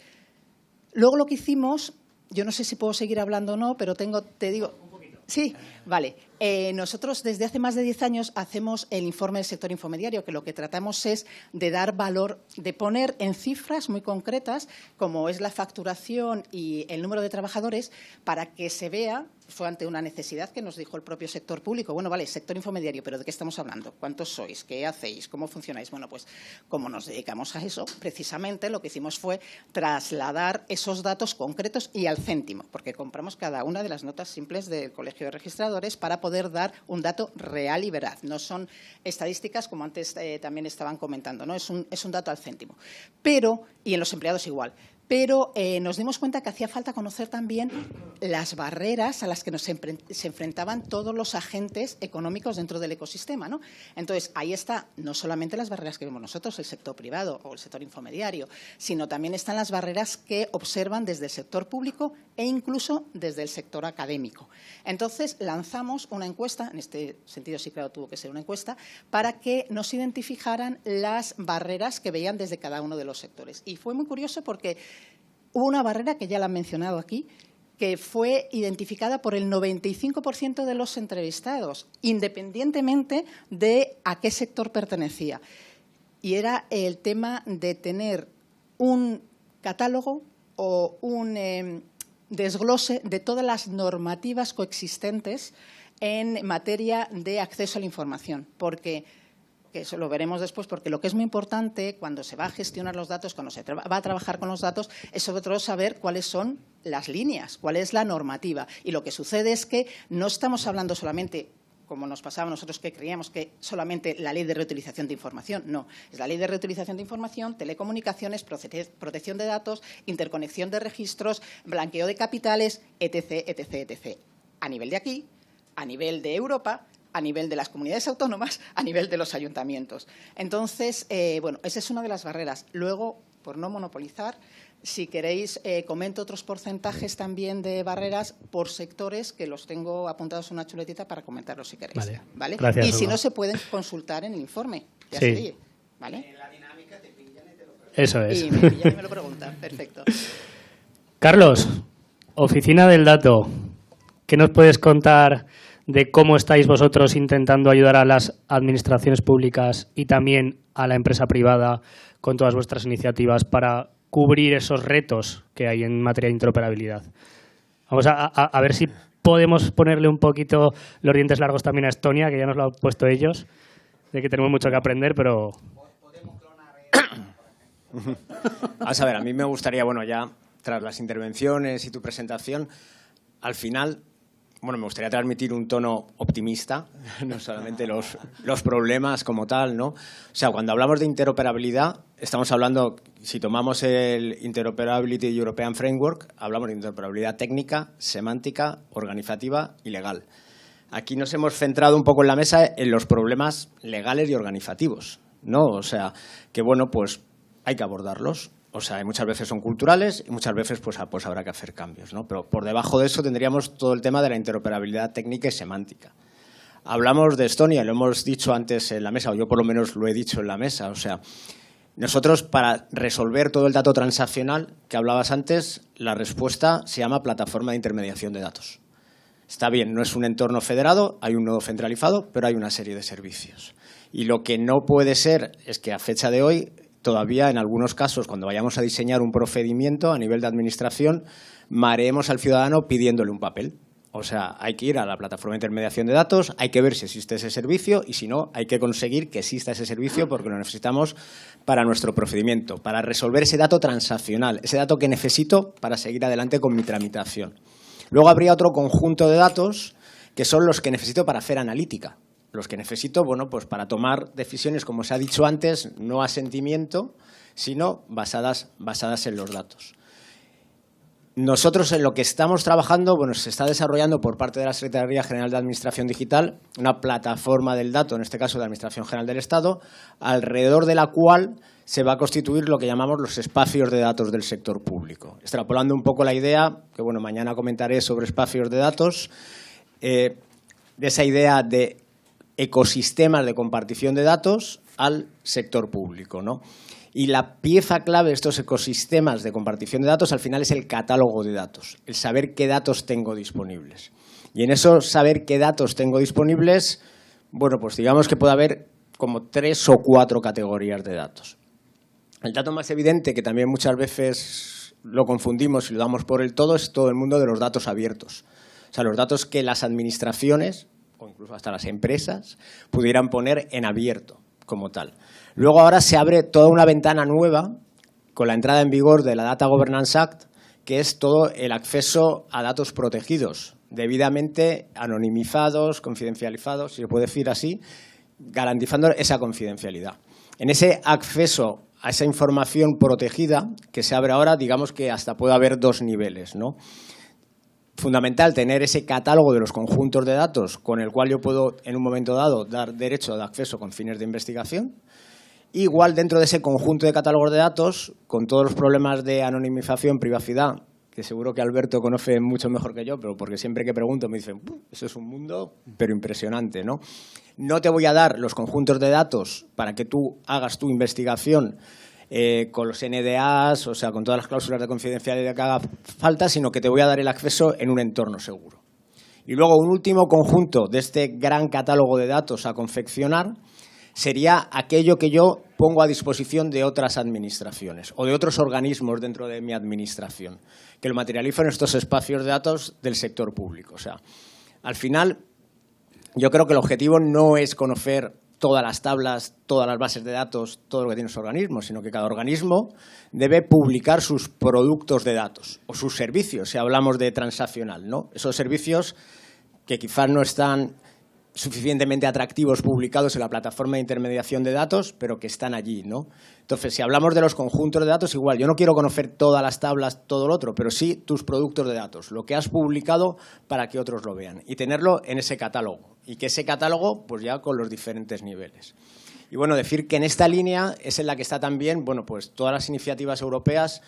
Luego lo que hicimos, yo no sé si puedo seguir hablando o no, pero te digo… Un poquito. Sí, vale. Nosotros desde hace más de 10 años hacemos el informe del sector infomediario, que lo que tratamos es de dar valor, de poner en cifras muy concretas, como es la facturación y el número de trabajadores, para que se vea, fue ante una necesidad que nos dijo el propio sector público. Bueno, vale, sector infomediario, pero ¿de qué estamos hablando? ¿Cuántos sois? ¿Qué hacéis? ¿Cómo funcionáis? Bueno, pues como nos dedicamos a eso, precisamente lo que hicimos fue trasladar esos datos concretos y al céntimo, porque compramos cada una de las notas simples del Colegio de Registradores para poder dar un dato real y veraz. No son estadísticas como antes también estaban comentando, ¿no? Es un dato al céntimo. Pero, y en los empleados igual. pero nos dimos cuenta que hacía falta conocer también las barreras a las que se enfrentaban todos los agentes económicos dentro del ecosistema, ¿no? Entonces, ahí está no solamente las barreras que vemos nosotros, el sector privado o el sector infomediario, sino también están las barreras que observan desde el sector público e incluso desde el sector académico. Entonces, lanzamos una encuesta, en este sentido sí, claro, tuvo que ser una encuesta, para que nos identificaran las barreras que veían desde cada uno de los sectores. Y fue muy curioso porque hubo una barrera que ya la han mencionado aquí, que fue identificada por el 95% de los entrevistados, independientemente de a qué sector pertenecía. Y era el tema de tener un catálogo o un desglose de todas las normativas coexistentes en materia de acceso a la información, porque que eso lo veremos después, porque lo que es muy importante cuando se va a gestionar los datos, cuando se va a trabajar con los datos, es sobre todo saber cuáles son las líneas, cuál es la normativa. Y lo que sucede es que no estamos hablando solamente, como nos pasaba a nosotros que creíamos que solamente la ley de reutilización de información. No, es la ley de reutilización de información, telecomunicaciones, protección de datos, interconexión de registros, blanqueo de capitales, etc., etc., etc. A nivel de aquí, a nivel de Europa, a nivel de las comunidades autónomas, a nivel de los ayuntamientos. Entonces, bueno, esa es una de las barreras. Luego, por no monopolizar, si queréis, comento otros porcentajes también de barreras por sectores, que los tengo apuntados en una chuletita para comentarlos si queréis. ¿Vale? Gracias, y si Olga. no, se pueden consultar en el informe. Ya Sí. se oye, ¿vale? En la dinámica te pillan y te lo preguntan. Eso es. Y me pillan y me lo preguntan. Perfecto. Carlos, Oficina del Dato, ¿qué nos puedes contar de cómo estáis vosotros intentando ayudar a las administraciones públicas y también a la empresa privada con todas vuestras iniciativas para cubrir esos retos que hay en materia de interoperabilidad? Vamos a ver si podemos ponerle un poquito los dientes largos también a Estonia, que ya nos lo han puesto ellos, de que tenemos mucho que aprender, pero... Vamos a ver, a mí me gustaría, bueno, ya tras las intervenciones y tu presentación, al final, bueno, me gustaría transmitir un tono optimista, no solamente los problemas como tal, ¿no? O sea, cuando hablamos de interoperabilidad, estamos hablando, si tomamos el Interoperability European Framework, hablamos de interoperabilidad técnica, semántica, organizativa y legal. Aquí nos hemos centrado un poco en la mesa en los problemas legales y organizativos, ¿no? O sea, que bueno, pues hay que abordarlos. O sea, muchas veces son culturales y muchas veces pues habrá que hacer cambios, ¿no? Pero por debajo de eso tendríamos todo el tema de la interoperabilidad técnica y semántica. Hablamos de Estonia, lo hemos dicho antes en la mesa, o yo por lo menos lo he dicho en la mesa. O sea, nosotros para resolver todo el dato transaccional que hablabas antes, la respuesta se llama plataforma de intermediación de datos. Está bien, no es un entorno federado, hay un nodo centralizado, pero hay una serie de servicios. Y lo que no puede ser es que a fecha de hoy, todavía en algunos casos, cuando vayamos a diseñar un procedimiento a nivel de administración, mareemos al ciudadano pidiéndole un papel. O sea, hay que ir a la plataforma de intermediación de datos, hay que ver si existe ese servicio y si no, hay que conseguir que exista ese servicio porque lo necesitamos para nuestro procedimiento, para resolver ese dato transaccional, ese dato que necesito para seguir adelante con mi tramitación. Luego habría otro conjunto de datos que son los que necesito para hacer analítica. Los que necesito, bueno, pues para tomar decisiones, como se ha dicho antes, no a sentimiento, sino basadas en los datos. Nosotros en lo que estamos trabajando, bueno, se está desarrollando por parte de la Secretaría General de Administración Digital una plataforma del dato, en este caso de la Administración General del Estado, alrededor de la cual se va a constituir lo que llamamos los espacios de datos del sector público. Extrapolando un poco la idea, que bueno, mañana comentaré sobre espacios de datos, de esa idea de ecosistemas de compartición de datos al sector público, ¿no? Y la pieza clave de estos ecosistemas de compartición de datos al final es el catálogo de datos, el saber qué datos tengo disponibles. Y en eso saber qué datos tengo disponibles, bueno, pues digamos que puede haber como 3 o 4 categorías de datos. El dato más evidente, que también muchas veces lo confundimos y lo damos por el todo, es todo el mundo de los datos abiertos. O sea, los datos que las administraciones o incluso hasta las empresas pudieran poner en abierto como tal. Luego ahora se abre toda una ventana nueva con la entrada en vigor de la Data Governance Act, que es todo el acceso a datos protegidos, debidamente anonimizados, confidencializados, si se puede decir así, garantizando esa confidencialidad. En ese acceso a esa información protegida que se abre ahora, digamos que hasta puede haber dos niveles, ¿no? Fundamental tener ese catálogo de los conjuntos de datos con el cual yo puedo, en un momento dado, dar derecho de acceso con fines de investigación. Igual, dentro de ese conjunto de catálogos de datos, con todos los problemas de anonimización, privacidad, que seguro que Alberto conoce mucho mejor que yo, pero porque siempre que pregunto me dicen, eso es un mundo, pero impresionante, ¿no? No te voy a dar los conjuntos de datos para que tú hagas tu investigación con los NDAs, o sea, con todas las cláusulas de confidencialidad que haga falta, sino que te voy a dar el acceso en un entorno seguro. Y luego, un último conjunto de este gran catálogo de datos a confeccionar sería aquello que yo pongo a disposición de otras administraciones o de otros organismos dentro de mi administración, que lo materializo en estos espacios de datos del sector público. O sea, al final, yo creo que el objetivo no es conocer todas las tablas, todas las bases de datos, todo lo que tiene su organismo, sino que cada organismo debe publicar sus productos de datos o sus servicios, si hablamos de transaccional, ¿no? Esos servicios que quizás no están suficientemente atractivos publicados en la plataforma de intermediación de datos, pero que están allí, ¿no? Entonces, si hablamos de los conjuntos de datos, igual, yo no quiero conocer todas las tablas, todo lo otro, pero sí tus productos de datos, lo que has publicado para que otros lo vean y tenerlo en ese catálogo y que ese catálogo, pues ya con los diferentes niveles. Y bueno, decir que en esta línea es en la que está también, bueno, pues todas las iniciativas europeas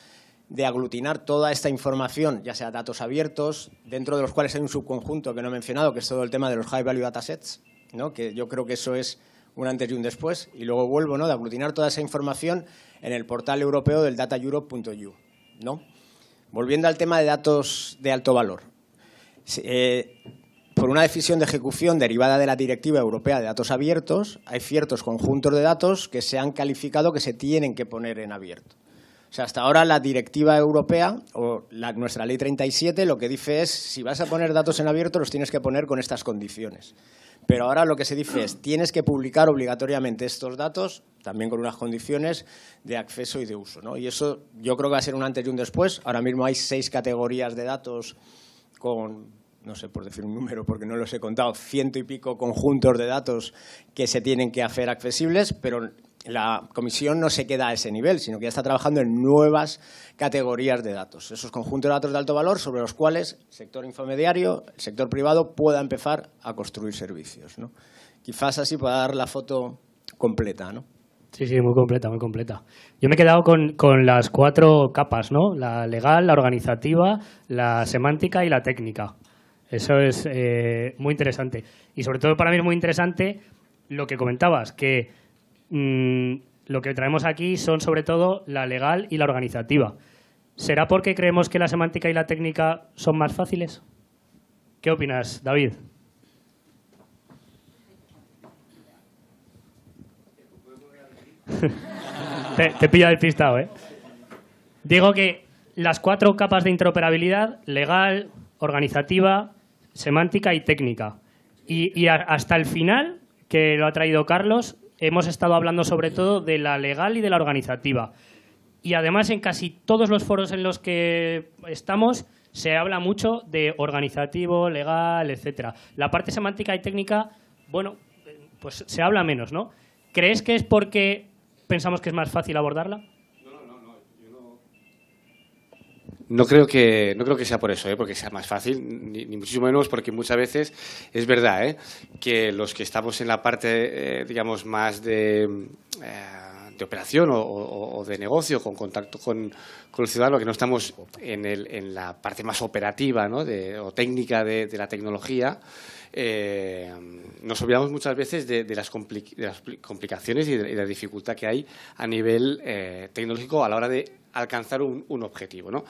de aglutinar toda esta información, ya sea datos abiertos, dentro de los cuales hay un subconjunto que no he mencionado, que es todo el tema de los high value datasets, ¿no? Que yo creo que eso es un antes y un después, y luego vuelvo, ¿no?, de aglutinar toda esa información en el portal europeo del dataeurope.eu, ¿no? Volviendo al tema de datos de alto valor. Por una decisión de ejecución derivada de la Directiva Europea de Datos Abiertos, hay ciertos conjuntos de datos que se han calificado que se tienen que poner en abierto. O sea, hasta ahora la Directiva Europea o nuestra Ley 37 lo que dice es, si vas a poner datos en abierto, los tienes que poner con estas condiciones. Pero ahora lo que se dice es, tienes que publicar obligatoriamente estos datos, también con unas condiciones de acceso y de uso, ¿no? Y eso yo creo que va a ser un antes y un después. Ahora mismo hay 6 categorías de datos con, no sé por decir un número porque no los he contado, 100 y pico conjuntos de datos que se tienen que hacer accesibles, pero la Comisión no se queda a ese nivel, sino que ya está trabajando en nuevas categorías de datos. Esos conjuntos de datos de alto valor sobre los cuales el sector infomediario, el sector privado, pueda empezar a construir servicios, ¿no? Quizás así pueda dar la foto completa, ¿no? Sí, sí, muy completa, muy completa. Yo me he quedado con las 4 capas, ¿no? La legal, la organizativa, la semántica y la técnica. Eso es muy interesante. Y sobre todo para mí es muy interesante lo que comentabas, que lo que traemos aquí son sobre todo la legal y la organizativa. ¿Será porque creemos que la semántica y la técnica son más fáciles? ¿Qué opinas, David? Te pillo despistado, ¿eh? Digo que las 4 capas de interoperabilidad, legal, organizativa, semántica y técnica. Y hasta el final, que lo ha traído Carlos, hemos estado hablando sobre todo de la legal y de la organizativa. Y además en casi todos los foros en los que estamos se habla mucho de organizativo, legal, etcétera. La parte semántica y técnica, bueno, pues se habla menos, ¿no? ¿Crees que es porque pensamos que es más fácil abordarla? No creo que sea por eso, porque sea más fácil, ni muchísimo menos, porque muchas veces es verdad que los que estamos en la parte, digamos, más de operación o de negocio, con contacto con el ciudadano, que no estamos en la parte más operativa, ¿no?, o técnica de la tecnología, nos olvidamos muchas veces de las complicaciones y de la dificultad que hay a nivel tecnológico a la hora de alcanzar un objetivo, ¿no?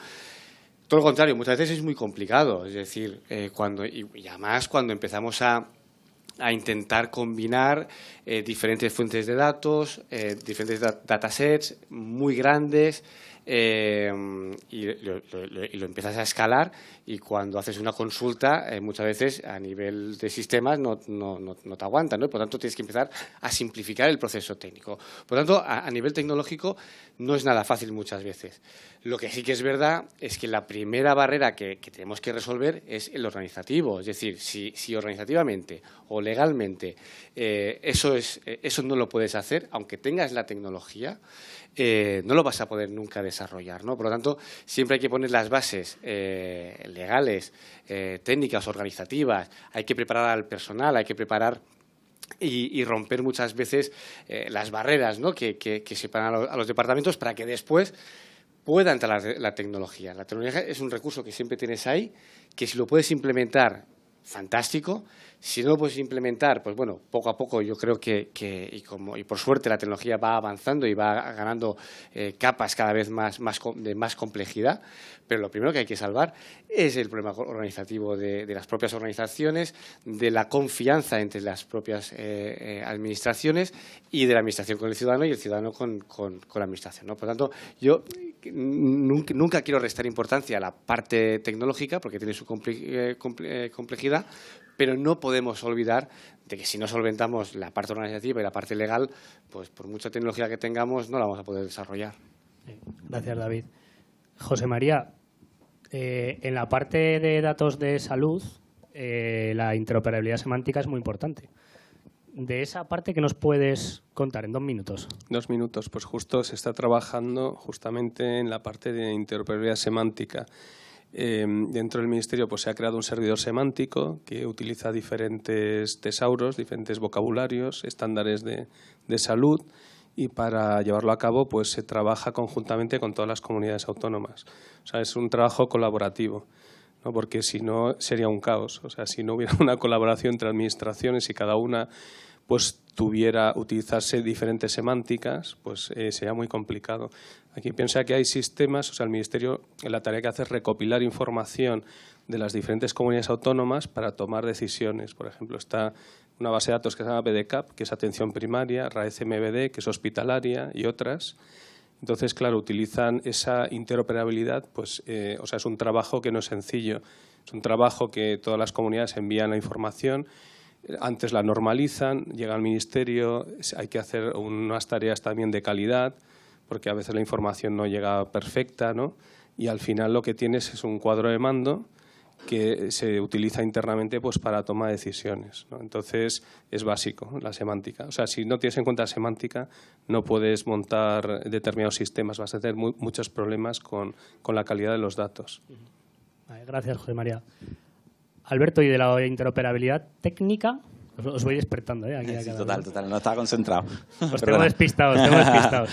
Todo lo contrario, muchas veces es muy complicado, es decir, y además cuando empezamos a intentar combinar diferentes fuentes de datos, diferentes datasets muy grandes, y lo empiezas a escalar, y cuando haces una consulta muchas veces a nivel de sistemas no te aguantan, ¿no? Por tanto tienes que empezar a simplificar el proceso técnico. Por tanto, a nivel tecnológico no es nada fácil muchas veces. Lo que sí que es verdad es que la primera barrera que tenemos que resolver es el organizativo. Es decir, si organizativamente o legalmente eso no lo puedes hacer, aunque tengas la tecnología, no lo vas a poder nunca desarrollar, ¿no? Por lo tanto, siempre hay que poner las bases legales, técnicas, organizativas. Hay que preparar al personal, hay que preparar y romper muchas veces las barreras, ¿no?, que separan a los departamentos, para que después pueda entrar la tecnología. La tecnología es un recurso que siempre tienes ahí, que si lo puedes implementar, fantástico. Si no lo puedes implementar, pues bueno, poco a poco yo creo que y por suerte la tecnología va avanzando y va ganando capas cada vez de más complejidad, pero lo primero que hay que salvar es el problema organizativo de las propias organizaciones, de la confianza entre las propias administraciones y de la administración con el ciudadano y el ciudadano con la administración, ¿no? Por lo tanto, yo nunca quiero restar importancia a la parte tecnológica porque tiene su complejidad, pero no podemos olvidar de que si no solventamos la parte organizativa y la parte legal, pues por mucha tecnología que tengamos no la vamos a poder desarrollar. Gracias, David. José María, en la parte de datos de salud, la interoperabilidad semántica es muy importante. De esa parte, ¿qué nos puedes contar en 2 minutos? 2 minutos. Pues justo se está trabajando justamente en la parte de interoperabilidad semántica. Dentro del Ministerio pues se ha creado un servidor semántico que utiliza diferentes tesauros, diferentes vocabularios, estándares de salud, y para llevarlo a cabo pues se trabaja conjuntamente con todas las comunidades autónomas. O sea, es un trabajo colaborativo, ¿no? Porque si no sería un caos. O sea, si no hubiera una colaboración entre administraciones y cada una pues utilizarse diferentes semánticas, pues sería muy complicado. Aquí piensa que hay sistemas, o sea, el Ministerio, la tarea que hace es recopilar información de las diferentes comunidades autónomas para tomar decisiones. Por ejemplo, está una base de datos que se llama BDCAP, que es atención primaria, RAECMBD, que es hospitalaria, y otras. Entonces, claro, utilizan esa interoperabilidad, pues, o sea, es un trabajo que no es sencillo. Es un trabajo que todas las comunidades envían la información, antes la normalizan, llega al Ministerio, hay que hacer unas tareas también de calidad, porque a veces la información no llega perfecta, ¿no? Y al final lo que tienes es un cuadro de mando que se utiliza internamente pues para toma de decisiones, ¿no? Entonces es básico, ¿no?, la semántica. O sea, si no tienes en cuenta la semántica, no puedes montar determinados sistemas, vas a tener muchos problemas con la calidad de los datos. Vale, gracias, José María. Alberto, y de la interoperabilidad técnica, os voy despertando, ¿eh? Aquí, sí, total, no estaba concentrado. Os tengo despistados.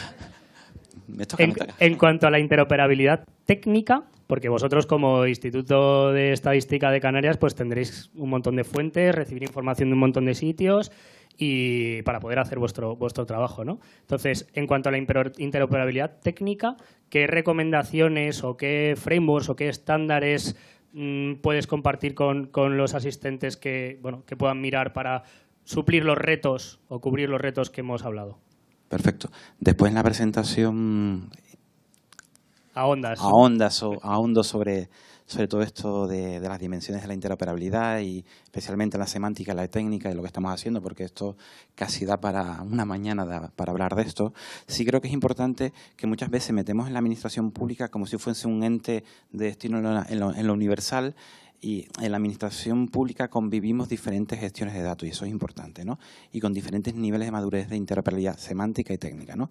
Me toca. En cuanto a la interoperabilidad técnica, porque vosotros como Instituto de Estadística de Canarias pues tendréis un montón de fuentes, recibir información de un montón de sitios y para poder hacer vuestro trabajo, ¿no? Entonces, en cuanto a la interoperabilidad técnica, ¿qué recomendaciones o qué frameworks o qué estándares puedes compartir con los asistentes que puedan mirar para suplir los retos o cubrir los retos que hemos hablado? Perfecto. Después en la presentación ahondo sobre todo esto de las dimensiones de la interoperabilidad y especialmente la semántica, la técnica y lo que estamos haciendo, porque esto casi da para una mañana para hablar de esto. Sí creo que es importante que muchas veces metemos en la administración pública como si fuese un ente de destino en lo universal, y en la administración pública convivimos diferentes gestiones de datos y eso es importante, ¿no? Y con diferentes niveles de madurez de interoperabilidad semántica y técnica, ¿no?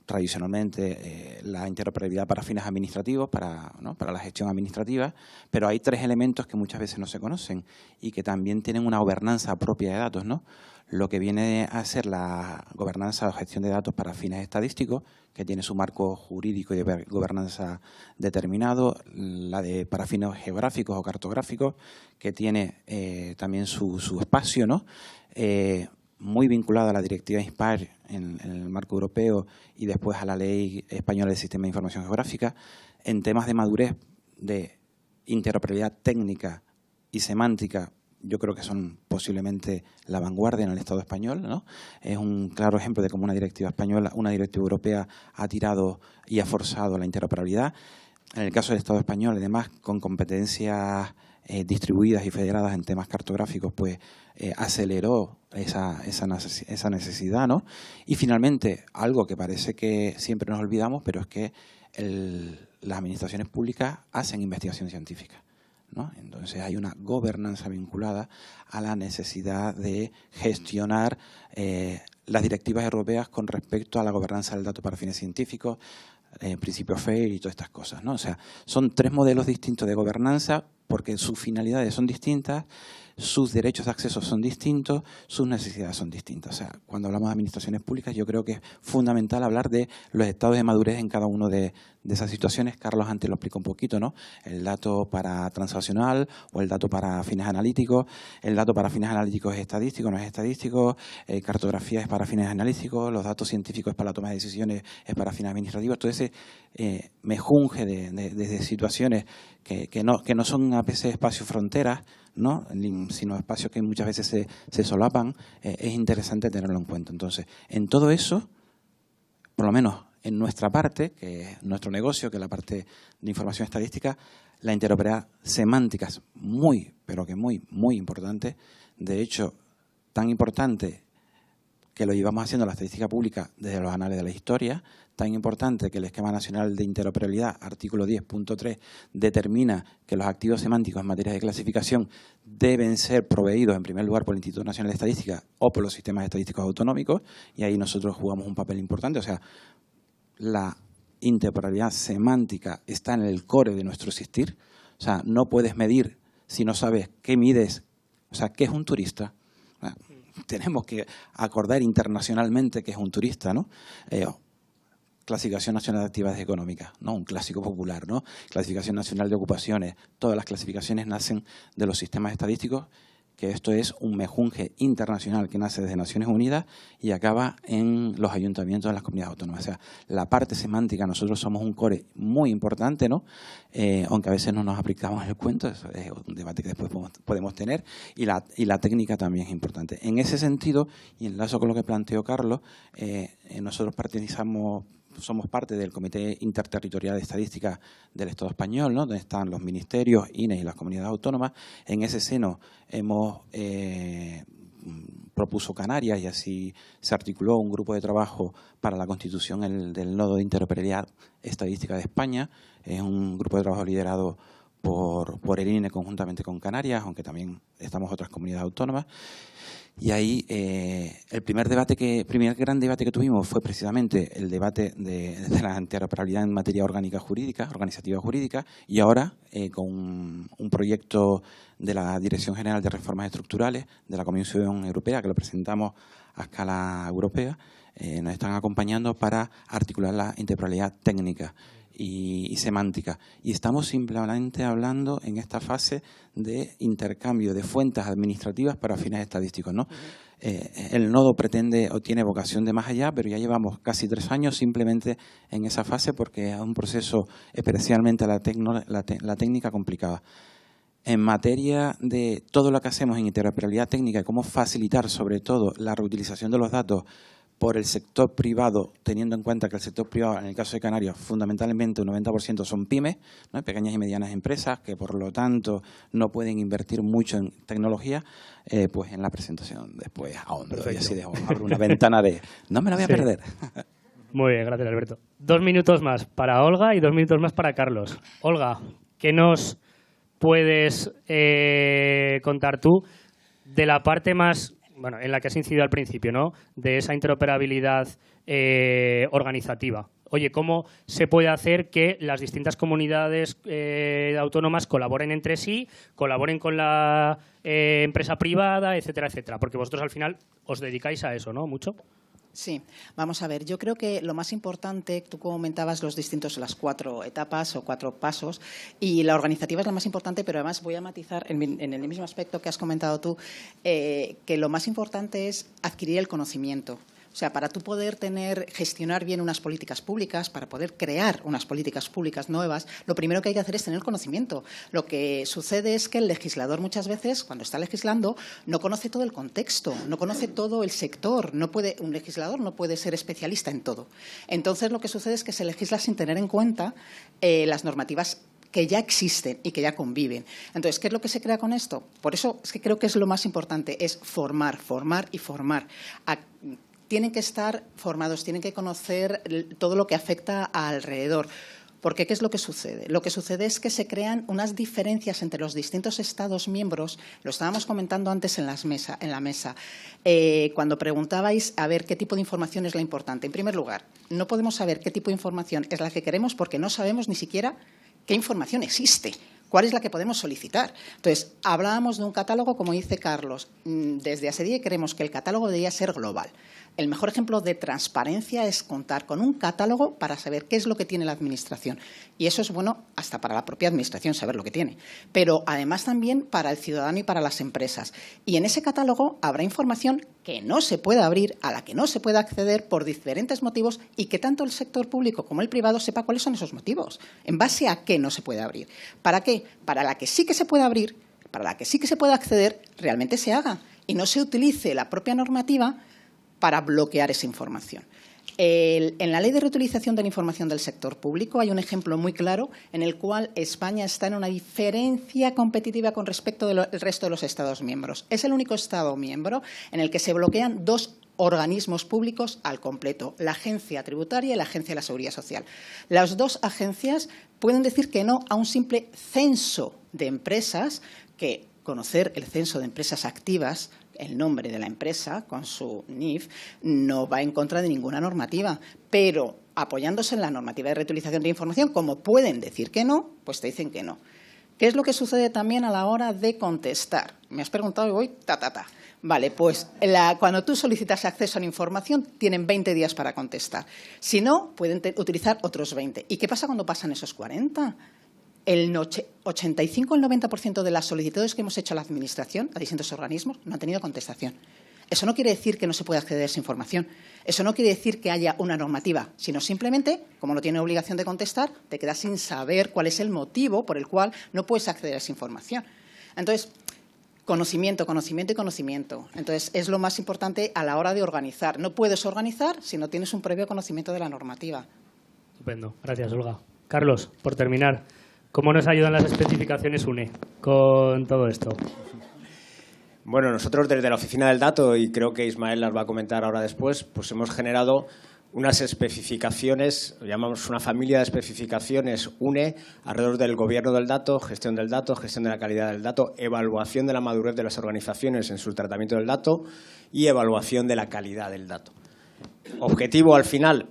Tradicionalmente la interoperabilidad para fines administrativos, para la gestión administrativa, pero hay 3 elementos que muchas veces no se conocen y que también tienen una gobernanza propia de datos, ¿no? Lo que viene a ser la gobernanza o gestión de datos para fines estadísticos, que tiene su marco jurídico y de gobernanza determinado, para fines geográficos o cartográficos, que tiene también su espacio, ¿no? Muy vinculado a la directiva INSPIRE en el marco europeo y después a la Ley Española del Sistema de Información Geográfica, en temas de madurez de interoperabilidad técnica y semántica yo creo que son posiblemente la vanguardia en el Estado español, ¿no? Es un claro ejemplo de cómo una directiva española, una directiva europea ha tirado y ha forzado la interoperabilidad. En el caso del Estado español, además, con competencias distribuidas y federadas en temas cartográficos, pues aceleró esa necesidad, ¿no? Y finalmente, algo que parece que siempre nos olvidamos, pero es que las administraciones públicas hacen investigación científica, ¿no? Entonces hay una gobernanza vinculada a la necesidad de gestionar las directivas europeas con respecto a la gobernanza del dato para fines científicos, principio FAIR y todas estas cosas, ¿no? O sea, son 3 modelos distintos de gobernanza porque sus finalidades son distintas, sus derechos de acceso son distintos, sus necesidades son distintas. O sea, cuando hablamos de administraciones públicas, yo creo que es fundamental hablar de los estados de madurez en cada uno de esas situaciones. Carlos antes lo explicó un poquito, ¿no? El dato para transaccional o el dato para fines analíticos. El dato para fines analíticos es estadístico, no es estadístico. Cartografía es para fines analíticos. Los datos científicos para la toma de decisiones es para fines administrativos. Todo ese mejunje de situaciones que no son a veces espacios fronteras, ¿no? Sino espacios que muchas veces se solapan, es interesante tenerlo en cuenta. Entonces, en todo eso, por lo menos en nuestra parte, que es nuestro negocio, que es la parte de información estadística, la interoperabilidad semántica es muy, pero que muy, muy importante. De hecho, tan importante que lo llevamos haciendo la estadística pública desde los anales de la historia, tan importante que el Esquema Nacional de Interoperabilidad, artículo 10.3, determina que los activos semánticos en materia de clasificación deben ser proveídos en primer lugar por el Instituto Nacional de Estadística o por los sistemas estadísticos autonómicos, y ahí nosotros jugamos un papel importante. O sea, la interoperabilidad semántica está en el core de nuestro existir. O sea, no puedes medir si no sabes qué mides, o sea, qué es un turista. Tenemos que acordar internacionalmente qué es un turista, ¿no? Clasificación Nacional de Actividades Económicas, ¿no? Un clásico popular, ¿no? Clasificación Nacional de Ocupaciones. Todas las clasificaciones nacen de los sistemas estadísticos, que esto es un mejunje internacional que nace desde Naciones Unidas y acaba en los ayuntamientos de las comunidades autónomas. O sea, la parte semántica, nosotros somos un core muy importante, ¿no? Aunque a veces no nos aplicamos el cuento, eso es un debate que después podemos tener, y la técnica también es importante. En ese sentido, y enlazo con lo que planteó Carlos, nosotros somos parte del Comité Interterritorial de Estadística del Estado español, ¿no? Donde están los ministerios, INE y las comunidades autónomas. En ese seno hemos propuso Canarias y así se articuló un grupo de trabajo para la constitución del Nodo de Interoperabilidad Estadística de España. Es un grupo de trabajo liderado por el INE conjuntamente con Canarias, aunque también estamos otras comunidades autónomas. Y ahí el primer gran debate que tuvimos fue precisamente el debate de la interoperabilidad en materia organizativa jurídica, y ahora con un proyecto de la Dirección General de Reformas Estructurales de la Comisión Europea, que lo presentamos a escala europea, nos están acompañando para articular la interoperabilidad técnica y semántica. Y estamos simplemente hablando en esta fase de intercambio de fuentes administrativas para fines estadísticos, ¿no? El nodo pretende o tiene vocación de más allá, pero ya llevamos casi 3 años simplemente en esa fase porque es un proceso, especialmente la técnica, complicada. En materia de todo lo que hacemos en interoperabilidad técnica, cómo facilitar sobre todo la reutilización de los datos por el sector privado, teniendo en cuenta que el sector privado, en el caso de Canarias, fundamentalmente un 90% son pymes, ¿no? Pequeñas y medianas empresas, que por lo tanto no pueden invertir mucho en tecnología, pues en la presentación después ahondo y así abro una ventana de... No me la voy a perder. Muy bien, gracias Alberto. 2 minutos más para Olga y 2 minutos más para Carlos. Olga, ¿qué nos puedes contar tú de la parte más... bueno, en la que has incidido al principio, ¿no? De esa interoperabilidad organizativa. Oye, ¿cómo se puede hacer que las distintas comunidades autónomas colaboren entre sí, colaboren con la empresa privada, etcétera, etcétera? Porque vosotros al final os dedicáis a eso, ¿no? Mucho. Sí, vamos a ver. Yo creo que lo más importante, tú comentabas las 4 etapas o 4 pasos, y la organizativa es la más importante, pero además voy a matizar en el mismo aspecto que has comentado tú, que lo más importante es adquirir el conocimiento. O sea, para tú poder gestionar bien unas políticas públicas, para poder crear unas políticas públicas nuevas, lo primero que hay que hacer es tener conocimiento. Lo que sucede es que el legislador muchas veces, cuando está legislando, no conoce todo el contexto, no conoce todo el sector. Un legislador no puede ser especialista en todo. Entonces, lo que sucede es que se legisla sin tener en cuenta las normativas que ya existen y que ya conviven. Entonces, ¿qué es lo que se crea con esto? Por eso es que creo que es lo más importante, es formar, formar y formar. Tienen que estar formados, tienen que conocer todo lo que afecta alrededor. Porque, ¿qué es lo que sucede? Lo que sucede es que se crean unas diferencias entre los distintos Estados miembros. Lo estábamos comentando antes en la mesa. Cuando preguntabais a ver qué tipo de información es la importante. En primer lugar, no podemos saber qué tipo de información es la que queremos porque no sabemos ni siquiera qué información existe, cuál es la que podemos solicitar. Entonces, hablábamos de un catálogo, como dice Carlos, desde ASEDIE creemos que el catálogo debería ser global. El mejor ejemplo de transparencia es contar con un catálogo para saber qué es lo que tiene la Administración. Y eso es bueno hasta para la propia Administración, saber lo que tiene. Pero además también para el ciudadano y para las empresas. Y en ese catálogo habrá información que no se pueda abrir, a la que no se pueda acceder por diferentes motivos y que tanto el sector público como el privado sepa cuáles son esos motivos. ¿En base a qué no se puede abrir? ¿Para qué? Para la que sí que se pueda abrir, para la que sí que se pueda acceder, realmente se haga. Y no se utilice la propia normativa para bloquear esa información. En la Ley de Reutilización de la Información del Sector Público hay un ejemplo muy claro en el cual España está en una diferencia competitiva con respecto del resto de los Estados miembros. Es el único Estado miembro en el que se bloquean dos organismos públicos al completo, la Agencia Tributaria y la Agencia de la Seguridad Social. Las dos agencias pueden decir que no a un simple censo de empresas, que conocer el censo de empresas activas, el nombre de la empresa con su NIF, no va en contra de ninguna normativa, pero apoyándose en la normativa de reutilización de información, como pueden decir que no, pues te dicen que no. ¿Qué es lo que sucede también a la hora de contestar? Me has preguntado y voy Vale, pues cuando tú solicitas acceso a la información, tienen 20 días para contestar. Si no, pueden utilizar otros 20. ¿Y qué pasa cuando pasan esos 40? El 85 o el 90% de las solicitudes que hemos hecho a la Administración, a distintos organismos, no han tenido contestación. Eso no quiere decir que no se pueda acceder a esa información. Eso no quiere decir que haya una normativa, sino simplemente, como no tiene obligación de contestar, te quedas sin saber cuál es el motivo por el cual no puedes acceder a esa información. Entonces, conocimiento, conocimiento y conocimiento. Entonces, es lo más importante a la hora de organizar. No puedes organizar si no tienes un previo conocimiento de la normativa. Estupendo. Gracias, Olga. Carlos, por terminar, ¿cómo nos ayudan las especificaciones UNE con todo esto? Bueno, nosotros desde la Oficina del Dato, y creo que Ismael las va a comentar ahora después, pues hemos generado unas especificaciones, llamamos una familia de especificaciones UNE alrededor del gobierno del dato, gestión de la calidad del dato, evaluación de la madurez de las organizaciones en su tratamiento del dato y evaluación de la calidad del dato. Objetivo al final,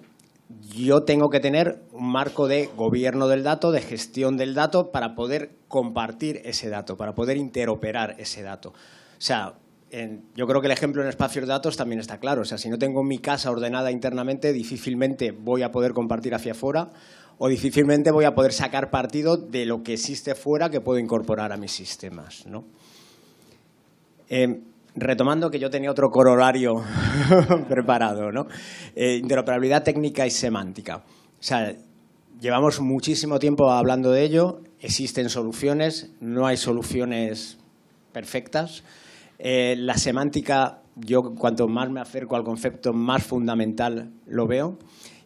yo tengo que tener un marco de gobierno del dato, de gestión del dato, para poder compartir ese dato, para poder interoperar ese dato. O sea, yo creo que el ejemplo en espacios de datos también está claro. O sea, si no tengo mi casa ordenada internamente, difícilmente voy a poder compartir hacia afuera o difícilmente voy a poder sacar partido de lo que existe fuera que puedo incorporar a mis sistemas, ¿no? Retomando que yo tenía otro corolario preparado, ¿no? Interoperabilidad técnica y semántica. O sea, llevamos muchísimo tiempo hablando de ello, existen soluciones, no hay soluciones perfectas. La semántica, yo cuanto más me acerco al concepto, más fundamental lo veo.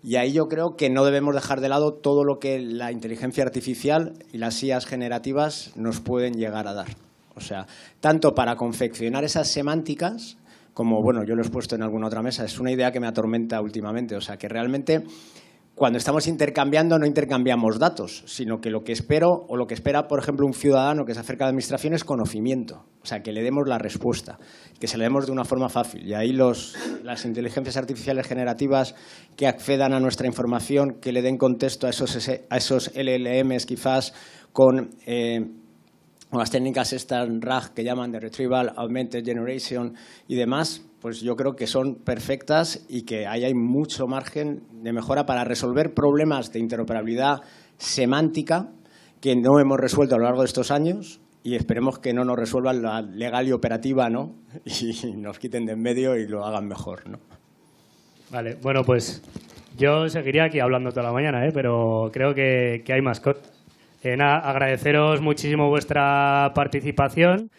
Y ahí yo creo que no debemos dejar de lado todo lo que la inteligencia artificial y las IAs generativas nos pueden llegar a dar. O sea, tanto para confeccionar esas semánticas, como, bueno, yo lo he expuesto en alguna otra mesa, es una idea que me atormenta últimamente. O sea, que realmente cuando estamos intercambiando no intercambiamos datos, sino que lo que espero o lo que espera, por ejemplo, un ciudadano que se acerca a la Administración es conocimiento. O sea, que le demos la respuesta, que se le demos de una forma fácil. Y ahí las inteligencias artificiales generativas que accedan a nuestra información, que le den contexto a esos LLMs quizás con las técnicas estas RAG que llaman de Retrieval, Augmented Generation y demás, pues yo creo que son perfectas y que ahí hay mucho margen de mejora para resolver problemas de interoperabilidad semántica que no hemos resuelto a lo largo de estos años y esperemos que no nos resuelvan la legal y operativa, ¿no? Y nos quiten de en medio y lo hagan mejor, ¿no? Vale, bueno, pues yo seguiría aquí hablando toda la mañana, pero creo que hay más cosas. Nada, agradeceros muchísimo vuestra participación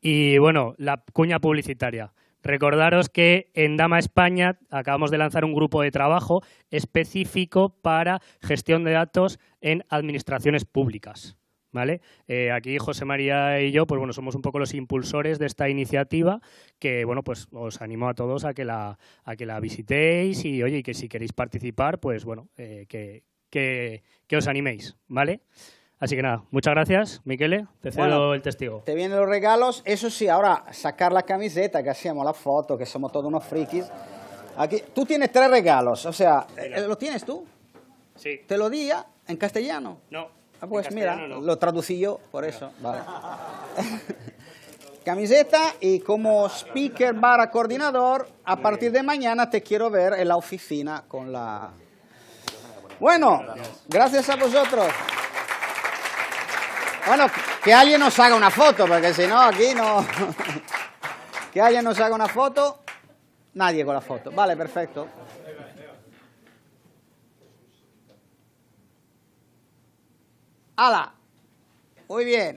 y, bueno, la cuña publicitaria. Recordaros que en Dama España acabamos de lanzar un grupo de trabajo específico para gestión de datos en administraciones públicas, ¿vale? Aquí José María y yo, pues bueno, somos un poco los impulsores de esta iniciativa que, bueno, pues os animo a todos a que la visitéis y, oye, y que si queréis participar, pues bueno, que os animéis, ¿vale? Así que nada, muchas gracias, Michele, te cedo el testigo. Te vienen los regalos, eso sí, ahora sacar la camiseta, que hacemos la foto, que somos todos unos frikis. Aquí, tú tienes 3 regalos, o sea, ¿lo tienes tú? Sí. ¿Te lo di ya en castellano? No. Ah, pues en mira, castellano no. lo traducí yo, por eso. Vale. Camiseta y como speaker barra coordinador, a partir de mañana te quiero ver en la oficina con la... Bueno, gracias a vosotros. Bueno, que alguien nos haga una foto, porque si no, aquí no... Que alguien nos haga una foto. Nadie con la foto. Vale, perfecto. ¡Hala! Muy bien.